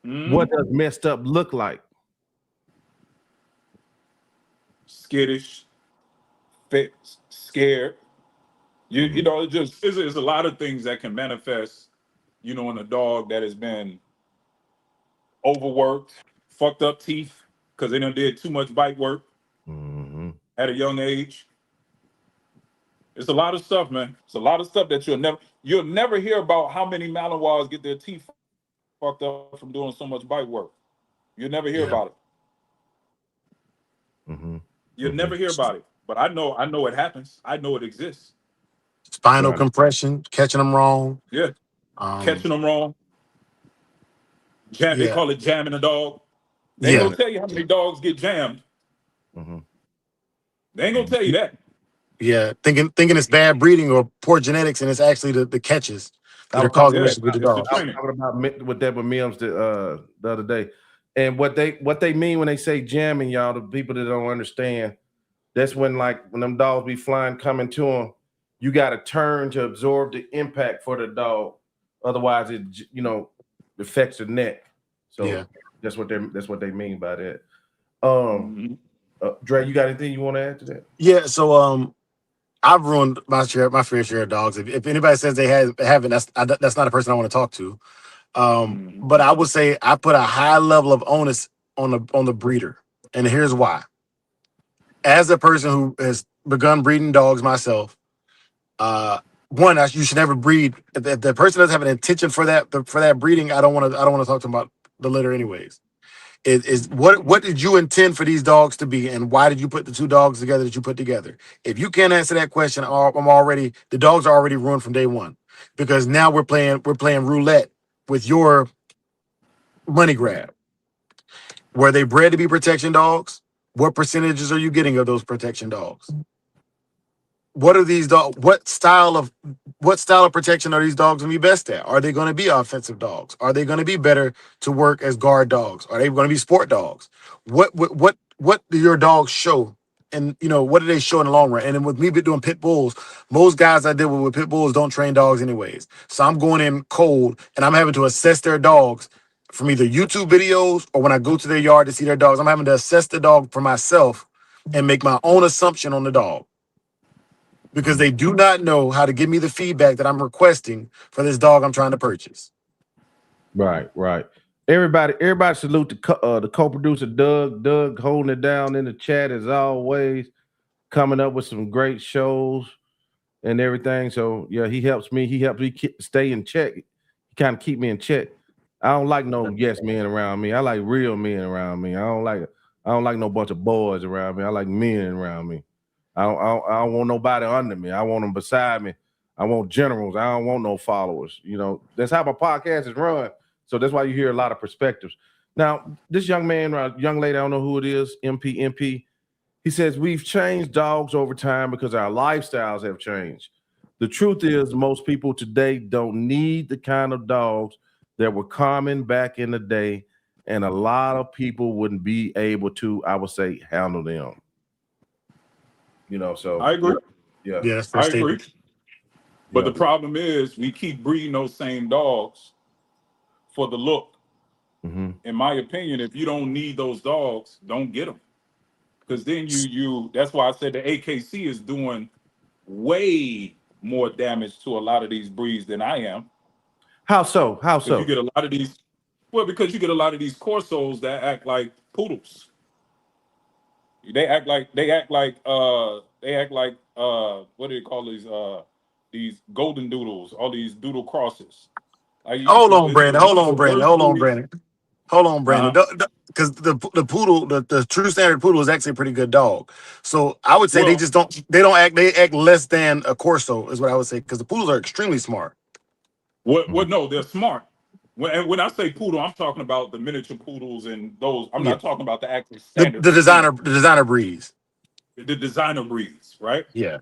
What does messed up look like? Skittish, fit, scared. You know, it's a lot of things that can manifest, you know, in a dog that has been overworked, fucked up teeth because they done did too much bite work at a young age. It's a lot of stuff, man. It's a lot of stuff that you'll never hear about how many Malinois get their teeth fucked up from doing so much bite work. You'll never hear about it. You'll never hear about it. But I know it happens. I know it exists. Spinal compression, catching them wrong. Yeah. Catching them wrong. They call it jamming a dog. They ain't gonna tell you how many dogs get jammed. They ain't gonna tell you that. Yeah, thinking it's bad breeding or poor genetics, and it's actually the catches that are causing issues with the dog. I was talking about with Mims the other day, and what they mean when they say jamming, y'all, the people that don't understand, that's when them dogs be flying coming to them, you got to turn to absorb the impact for the dog, otherwise it affects the neck. So that's what they mean by that. Dre, you got anything you want to add to that? Yeah, so I've ruined my fair share of dogs. If anybody says they haven't, that's not a person I want to talk to. But I would say I put a high level of onus on the breeder, and here's why. As a person who has begun breeding dogs myself, one, you should never breed. If the person doesn't have an intention for that breeding, I don't want to talk to them about the litter anyways. Is what did you intend for these dogs to be, and why did you put the two dogs together that you put together? If you can't answer that question, the dogs are already ruined from day one, because now we're playing roulette with your money grab. Were they bred to be protection dogs? What percentages are you getting of those protection dogs? What are these dogs? What style of protection are these dogs going to be best at? Are they going to be offensive dogs? Are they going to be better to work as guard dogs? Are they going to be sport dogs? What do your dogs show? And what do they show in the long run? And then with me doing pit bulls, most guys I deal with pit bulls don't train dogs anyways. So I'm going in cold and I'm having to assess their dogs from either YouTube videos or when I go to their yard to see their dogs. I'm having to assess the dog for myself and make my own assumption on the dog, because they do not know how to give me the feedback that I'm requesting for this dog I'm trying to purchase. Right. Everybody salute the co-producer Doug. Doug holding it down in the chat as always, coming up with some great shows and everything. So yeah, he helps me. He helps me stay in check. He kind of keep me in check. I don't like no yes men around me. I like real men around me. I don't like no bunch of boys around me. I like men around me. I don't want nobody under me. I want them beside me. I want generals. I don't want no followers. That's how my podcast is run. So that's why you hear a lot of perspectives. Now, this young man, young lady, I don't know who it is, MP, he says, we've changed dogs over time because our lifestyles have changed. The truth is most people today don't need the kind of dogs that were common back in the day, and a lot of people wouldn't be able to, I would say, handle them. So I agree. Yeah, that's I agree. But the problem is we keep breeding those same dogs for the look. In my opinion, if you don't need those dogs, don't get them. Because then that's why I said the AKC is doing way more damage to a lot of these breeds than I am. How so? You get a lot of these. Well, because you get a lot of these Corsos that act like poodles. They act like what do they call these golden doodles, all these doodle crosses. Hold on, Brandon. Because the poodle, the true standard poodle is actually a pretty good dog. So I would say they act less than a Corso is what I would say, because the poodles are extremely smart. No, they're smart. When I say poodle, I'm talking about the miniature poodles and those. I'm not talking about the actual standard. The designer breeds. The designer breeds, right? Yeah.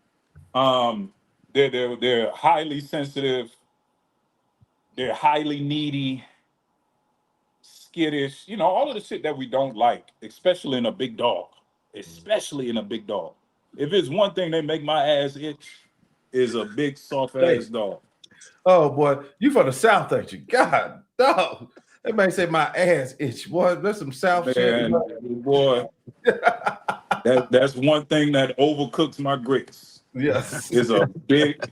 They're highly sensitive. They're highly needy, skittish. All of the shit that we don't like, especially in a big dog. If it's one thing they make my ass itch, is a big soft ass dog. Oh boy, you from the South, ain't you? God, dog. That man say my ass itch. Boy, that's some South shit. Man, boy, that's one thing that overcooks my grits. Yes. Is a big,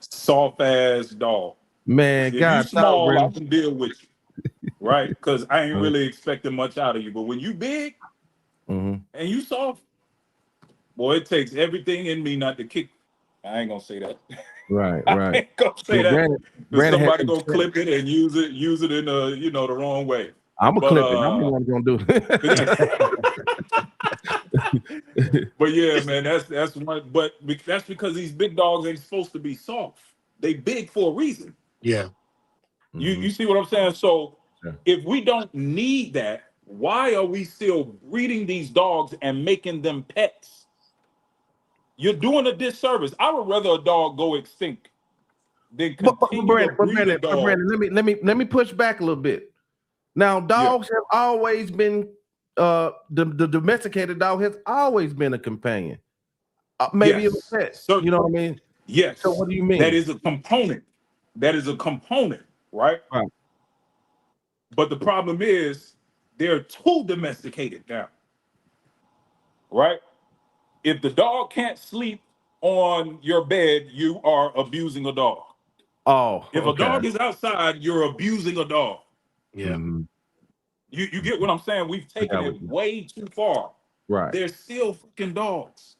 soft ass dog. Man, If you God, dog, small, I can deal with you, right? Because I ain't Mhm. really expecting much out of you. But when you big Mhm. and you soft, boy, it takes everything in me not to kick. I ain't gonna say that. Right, I right. ain't gonna say Well, that because Brandon had somebody some go sense. clip it and use it in the wrong way. I'm gonna But clip it. I'm the one gonna do it. but yeah, man, that's one. But that's because these big dogs ain't supposed to be soft. They big for a reason. Yeah. You see what I'm saying? So Sure. if we don't need that, why are we still breeding these dogs and making them pets? You're doing a disservice. I would rather a dog go extinct than continue to breed a dog. Brandon, let me push back a little bit. Now, Yeah. dogs have always been the domesticated dog has always been a companion. Maybe Yes. a pet. So You know what I mean? yes. So what do you mean? That is a component. That is a component, right? Right. But the problem is they're too domesticated now, right? If the dog can't sleep on your bed, you are abusing a dog. Oh, If a okay. dog is outside, you're abusing a dog. Yeah. Mhm. You get what I'm saying? We've taken got what it you- way too far. Right. They're still fucking dogs.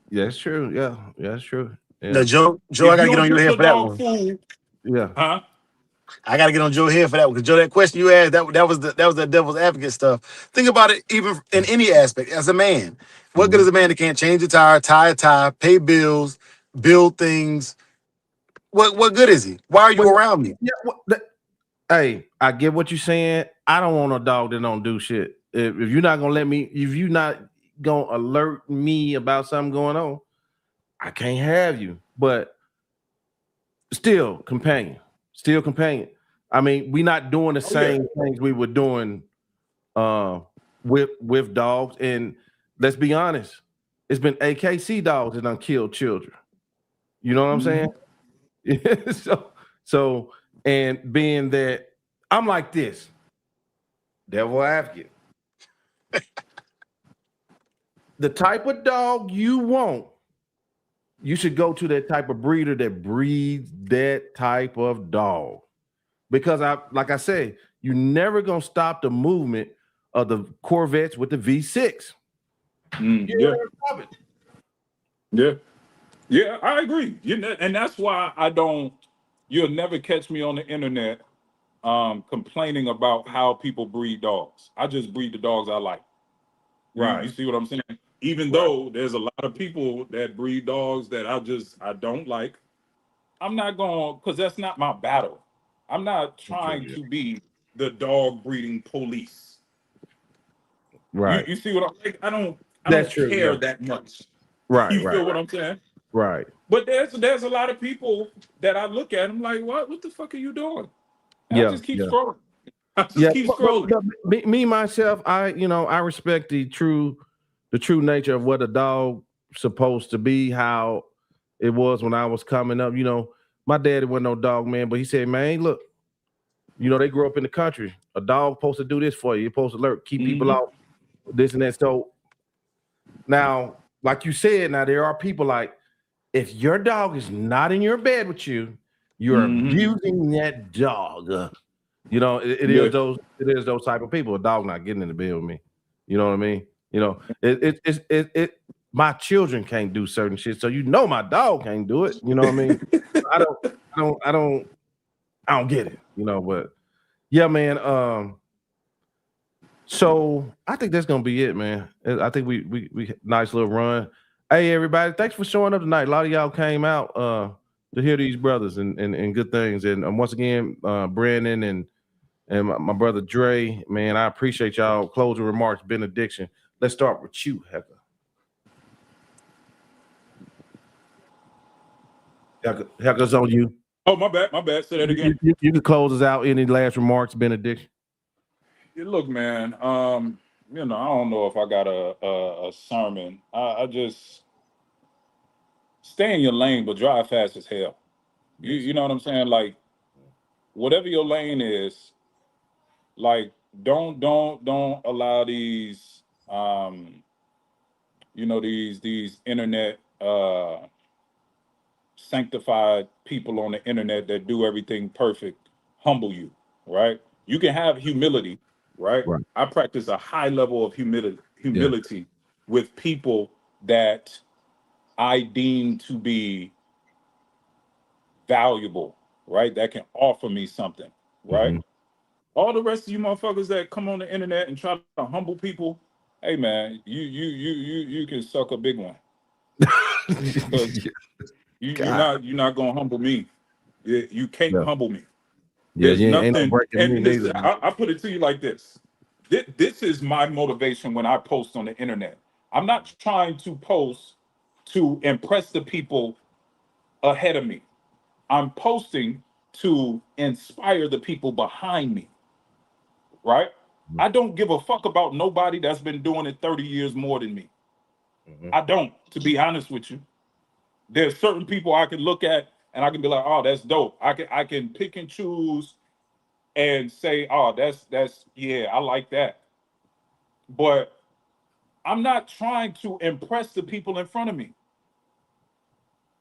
Yeah, that's true. Yeah, that's true. No, Yeah. Joe, If I gotta you get don't on your get head your for that dog one. food, Yeah. huh? I gotta get on Joe's head for that one. Because Joe, that question you asked, that was the devil's advocate stuff. Think about it, even in any aspect, as a man. What good is a man that can't change a tire, tie a tie, pay bills, build things? What good is he? Why are you Well, around me? Yeah, hey, I get what you're saying. I don't want a dog that don't do shit. If you're not gonna let me, if you're not gonna alert me about something going on, I can't have you. But still, companion, still companion. I mean, we're not doing the Oh yeah. same things we were doing with dogs. And let's be honest, it's been AKC dogs that done killed children. You know what I'm saying? so and being that I'm like this, devil advocate. The type of dog you want, you should go to that type of breeder that breeds that type of dog. Because like I said, you're never gonna stop the movement of the Corvettes with the V6. Mm, You're yeah. never stop it. Yeah. Yeah, I agree. And that's why you'll never catch me on the internet complaining about how people breed dogs. I just breed the dogs I like. You see what I'm saying? Even though there's a lot of people that breed dogs that I don't like, I'm not going because that's not my battle. I'm not trying to be the dog breeding police. Right. You see what I'm like? I don't That's true. care Yeah. that much. Right. You Right. feel what I'm saying? Right. But there's a lot of people that I look at. I'm like, what the fuck are you doing? And I Yeah. just keep Yeah. scrolling. I just Yeah. keep But, scrolling. me myself, I respect the true nature of what a dog supposed to be, how it was when I was coming up. My daddy wasn't no dog man, but he said, man, look, they grew up in the country. A dog supposed to do this for you. You're supposed to alert, keep people out, this and that. So now, like you said, now there are people like, if your dog is not in your bed with you, you're abusing that dog. It Yeah. is those type of people. A dog not getting in the bed with me. You know what I mean? It my children can't do certain shit, so my dog can't do it. You know what I mean? I don't get it. But yeah, man. So I think that's gonna be it, man. I think we nice little run. Hey, everybody, thanks for showing up tonight. A lot of y'all came out to hear these brothers and good things. And once again, Brandon and my brother Dre, man, I appreciate y'all. Closing remarks, benediction. Let's start with you, Hecker. Hecker's on you. Oh, my bad. Say that again. You can close us out. Any last remarks, benediction? Yeah, look, man. I don't know if I got a sermon. I just stay in your lane, but drive fast as hell. You know what I'm saying? Like, whatever your lane is, like, don't allow these these internet sanctified people on the internet that do everything perfect humble you, right? You can have humility, right? Right. I practice a high level of humility Yeah. with people that I deem to be valuable, right? That can offer me something, right? Hmm. All the rest of you motherfuckers that come on the internet and try to humble people, hey man, you can suck a big one, because God. you're not gonna humble me. You can't Yeah. humble me. Yeah. There's You ain't no nothing, breaking me and this neither. I put it to you like this. This is my motivation when I post on the internet. I'm not trying to post to impress the people ahead of me. I'm posting to inspire the people behind me, right? I don't give a fuck about nobody that's been doing it 30 years more than me. Hmm. I don't, to be honest with you. There's certain people I can look at and I can be like, oh, that's dope. I can pick and choose and say, oh, that's yeah, I like that. But I'm not trying to impress the people in front of me.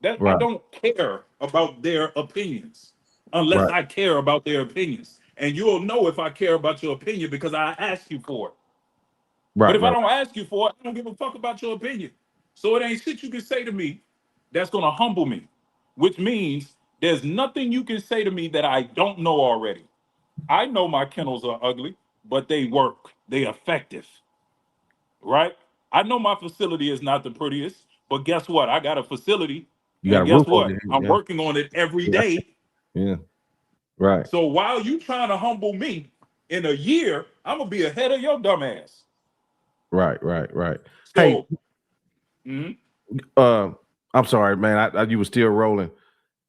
That I Right. don't care about their opinions unless Right. I care about their opinions. And you'll know if I care about your opinion because I ask you for it. But Right. if I Right. don't ask you for it, I don't give a fuck about your opinion. So it ain't shit you can say to me that's gonna humble me, which means there's nothing you can say to me that I don't know already. I know my kennels are ugly, but they work. They effective, right? I know my facility is not the prettiest, but guess what? I got a facility, You got and a guess roof over what? your I'm head. working on it every Yeah. day. Yeah. Right. So while you trying to humble me, in a year, I'm gonna be ahead of your dumb ass. Right. Right. Right. Hey, So, mhm. uh, I'm sorry, man. You were still rolling.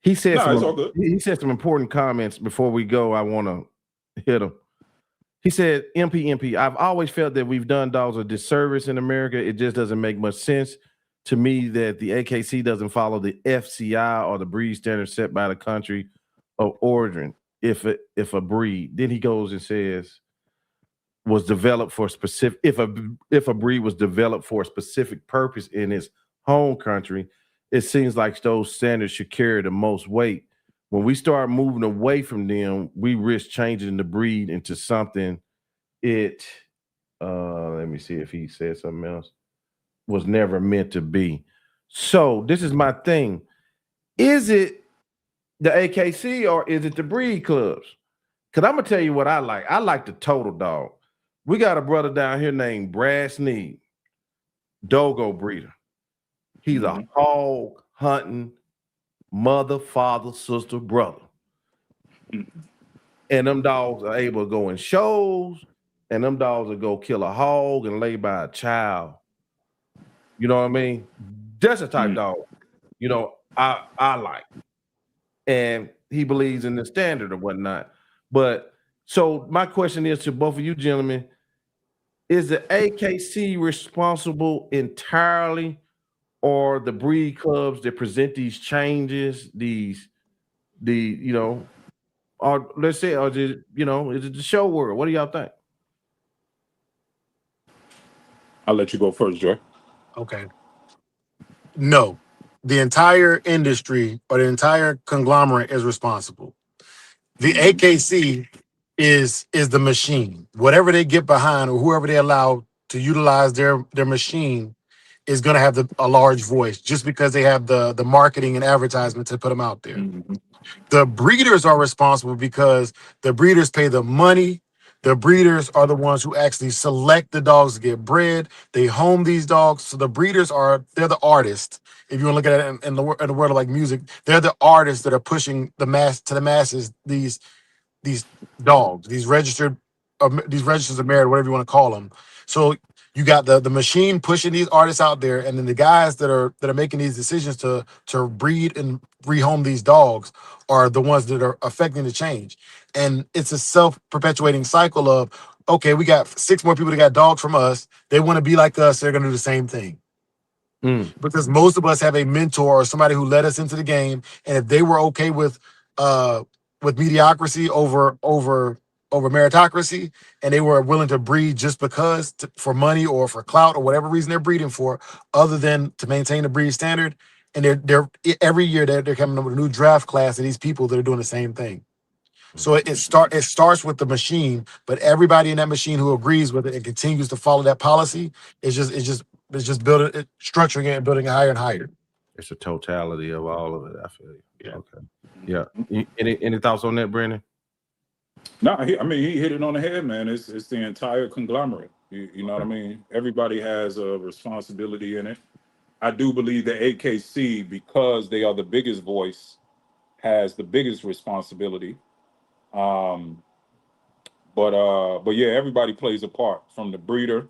He said No, it's some. all good. He said some important comments before we go. I want to hit him. He said, MP, I've always felt that we've done dogs a disservice in America. It just doesn't make much sense to me that the AKC doesn't follow the FCI or the breed standards set by the country of origin. If a breed, then he goes and says, was developed for specific, if a breed was developed for a specific purpose in its home country, it seems like those standards should carry the most weight. When we start moving away from them, we risk changing the breed into something it let me see if he said something else, was never meant to be. So this is my thing. Is it the AKC or is it the breed clubs? Because I'm gonna tell you what I like. I like the total dog. We got a brother down here named Brad Sneed, Dogo breeder. He's a Mhm. hog hunting mother, father, sister, brother. And them dogs are able to go in shows, and them dogs will go kill a hog and lay by a child. You know what I mean? That's the type Mhm. dog, I like. And he believes in the standard or whatnot. But so my question is to both of you gentlemen, is the AKC responsible entirely or the breed clubs that present these changes, or let's say, or is it the show world? What do y'all think? I'll let you go first, Joy. Okay. No, the entire industry or the entire conglomerate is responsible. The Mhm. AKC is the machine. Whatever they get behind or whoever they allow to utilize their machine is going to have a large voice just because they have the marketing and advertisement to put them out there. Mhm. The breeders are responsible because the breeders pay the money. The breeders are the ones who actually select the dogs to get bred. They home these dogs. So the breeders they're the artists. If you want to look at it in the world of like music, they're the artists that are pushing the masses these dogs, these registers of merit, whatever you want to call them. So you got the machine pushing these artists out there, and then the guys that are making these decisions to breed and rehome these dogs are the ones that are affecting the change. And it's a self-perpetuating cycle of, okay, we got 6 more people that got dogs from us. They want to be like us. They're going to do the same thing. because most of us have a mentor or somebody who led us into the game, and if they were okay with mediocrity over meritocracy, and they were willing to breed just because for money or for clout or whatever reason they're breeding for, other than to maintain the breed standard, and they're every year they're coming up with a new draft class of these people that are doing the same thing. So it starts with the machine, but everybody in that machine who agrees with it and continues to follow that policy is just building it, structuring it and building it higher and higher. It's a totality of all of it. I feel you. Yeah. Okay. Yeah. Any thoughts on that, Brandon? No, he hit it on the head, man. It's the entire conglomerate. You know what I mean? Everybody has a responsibility in it. I do believe the AKC, because they are the biggest voice, has the biggest responsibility. But yeah, everybody plays a part, from the breeder.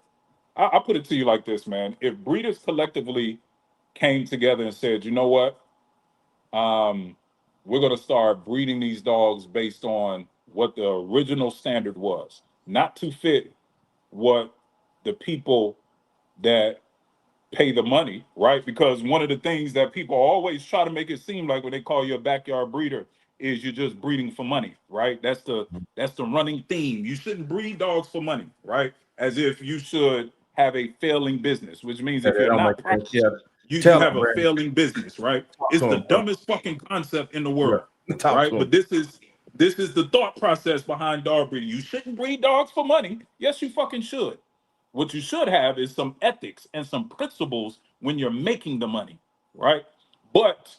I put it to you like this, man. If breeders collectively came together and said, you know what, we're going to start breeding these dogs based on what the original standard was, not to fit what the people that pay the money, right? Because one of the things that people always try to make it seem like when they call you a backyard breeder is you're just breeding for money, right? That's the running theme. You shouldn't breed dogs for money, right? As if you should have a failing business, which means if you're not profitable, you have a failing business, right? It's the dumbest fucking concept in the world, right? But this is the thought process behind dog breeding. You shouldn't breed dogs for money. Yes, you fucking should. What you should have is some ethics and some principles when you're making the money, right? But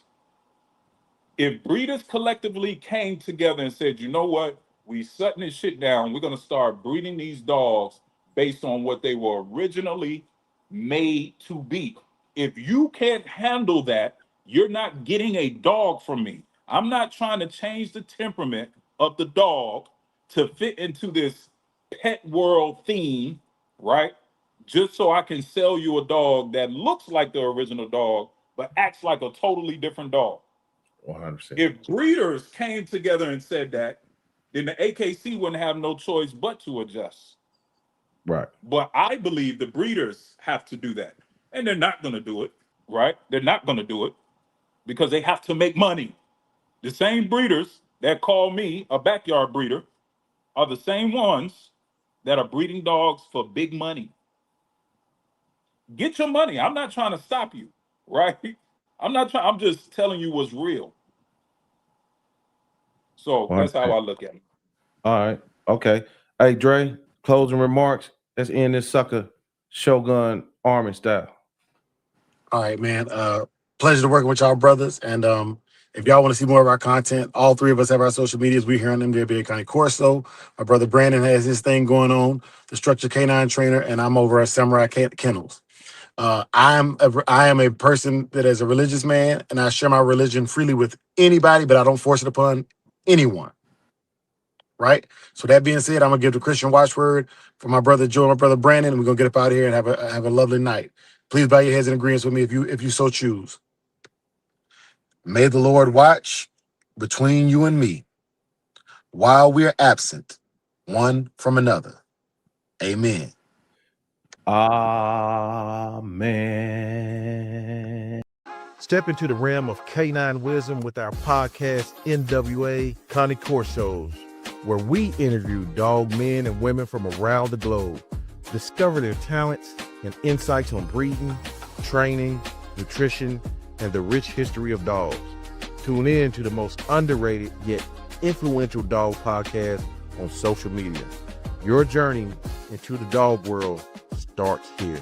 if breeders collectively came together and said, you know what, we shutting this shit down, we're going to start breeding these dogs based on what they were originally made to be. If you can't handle that, you're not getting a dog from me. I'm not trying to change the temperament of the dog to fit into this pet world theme, right? Just so I can sell you a dog that looks like the original dog, but acts like a totally different dog. 100%. If breeders came together and said that, then the AKC wouldn't have no choice but to adjust. Right. But I believe the breeders have to do that. And they're not going to do it, right? They're not going to do it because they have to make money. The same breeders that call me a backyard breeder are the same ones that are breeding dogs for big money. Get your money. I'm not trying to stop you, right? I'm just telling you what's real. So that's how I look at it. All right. Okay. Hey, Dre, closing remarks. Let's end this sucker Shogun Army style. All right, man. Pleasure to working with y'all brothers. And if y'all want to see more of our content, all three of us have our social medias. We here on MWA County Corso. My brother Brandon has his thing going on, the Structured Canine Trainer, and I'm over at Samurai Kennels. I am a person that is a religious man, and I share my religion freely with anybody, but I don't force it upon anyone. Right? So that being said, I'm gonna give the Christian watchword for my brother Joe and my brother Brandon, and we're gonna get up out of here and have a lovely night. Please bow your heads in agreement with me if you so choose. May the Lord watch between you and me while we are absent one from another. Amen. Amen. Step into the realm of canine wisdom with our podcast, NWA County Corsos, where we interview dog men and women from around the globe. Discover their talents and insights on breeding, training, nutrition, and the rich history of dogs. Tune in to the most underrated yet influential dog podcast on social media. Your journey into the dog world starts here.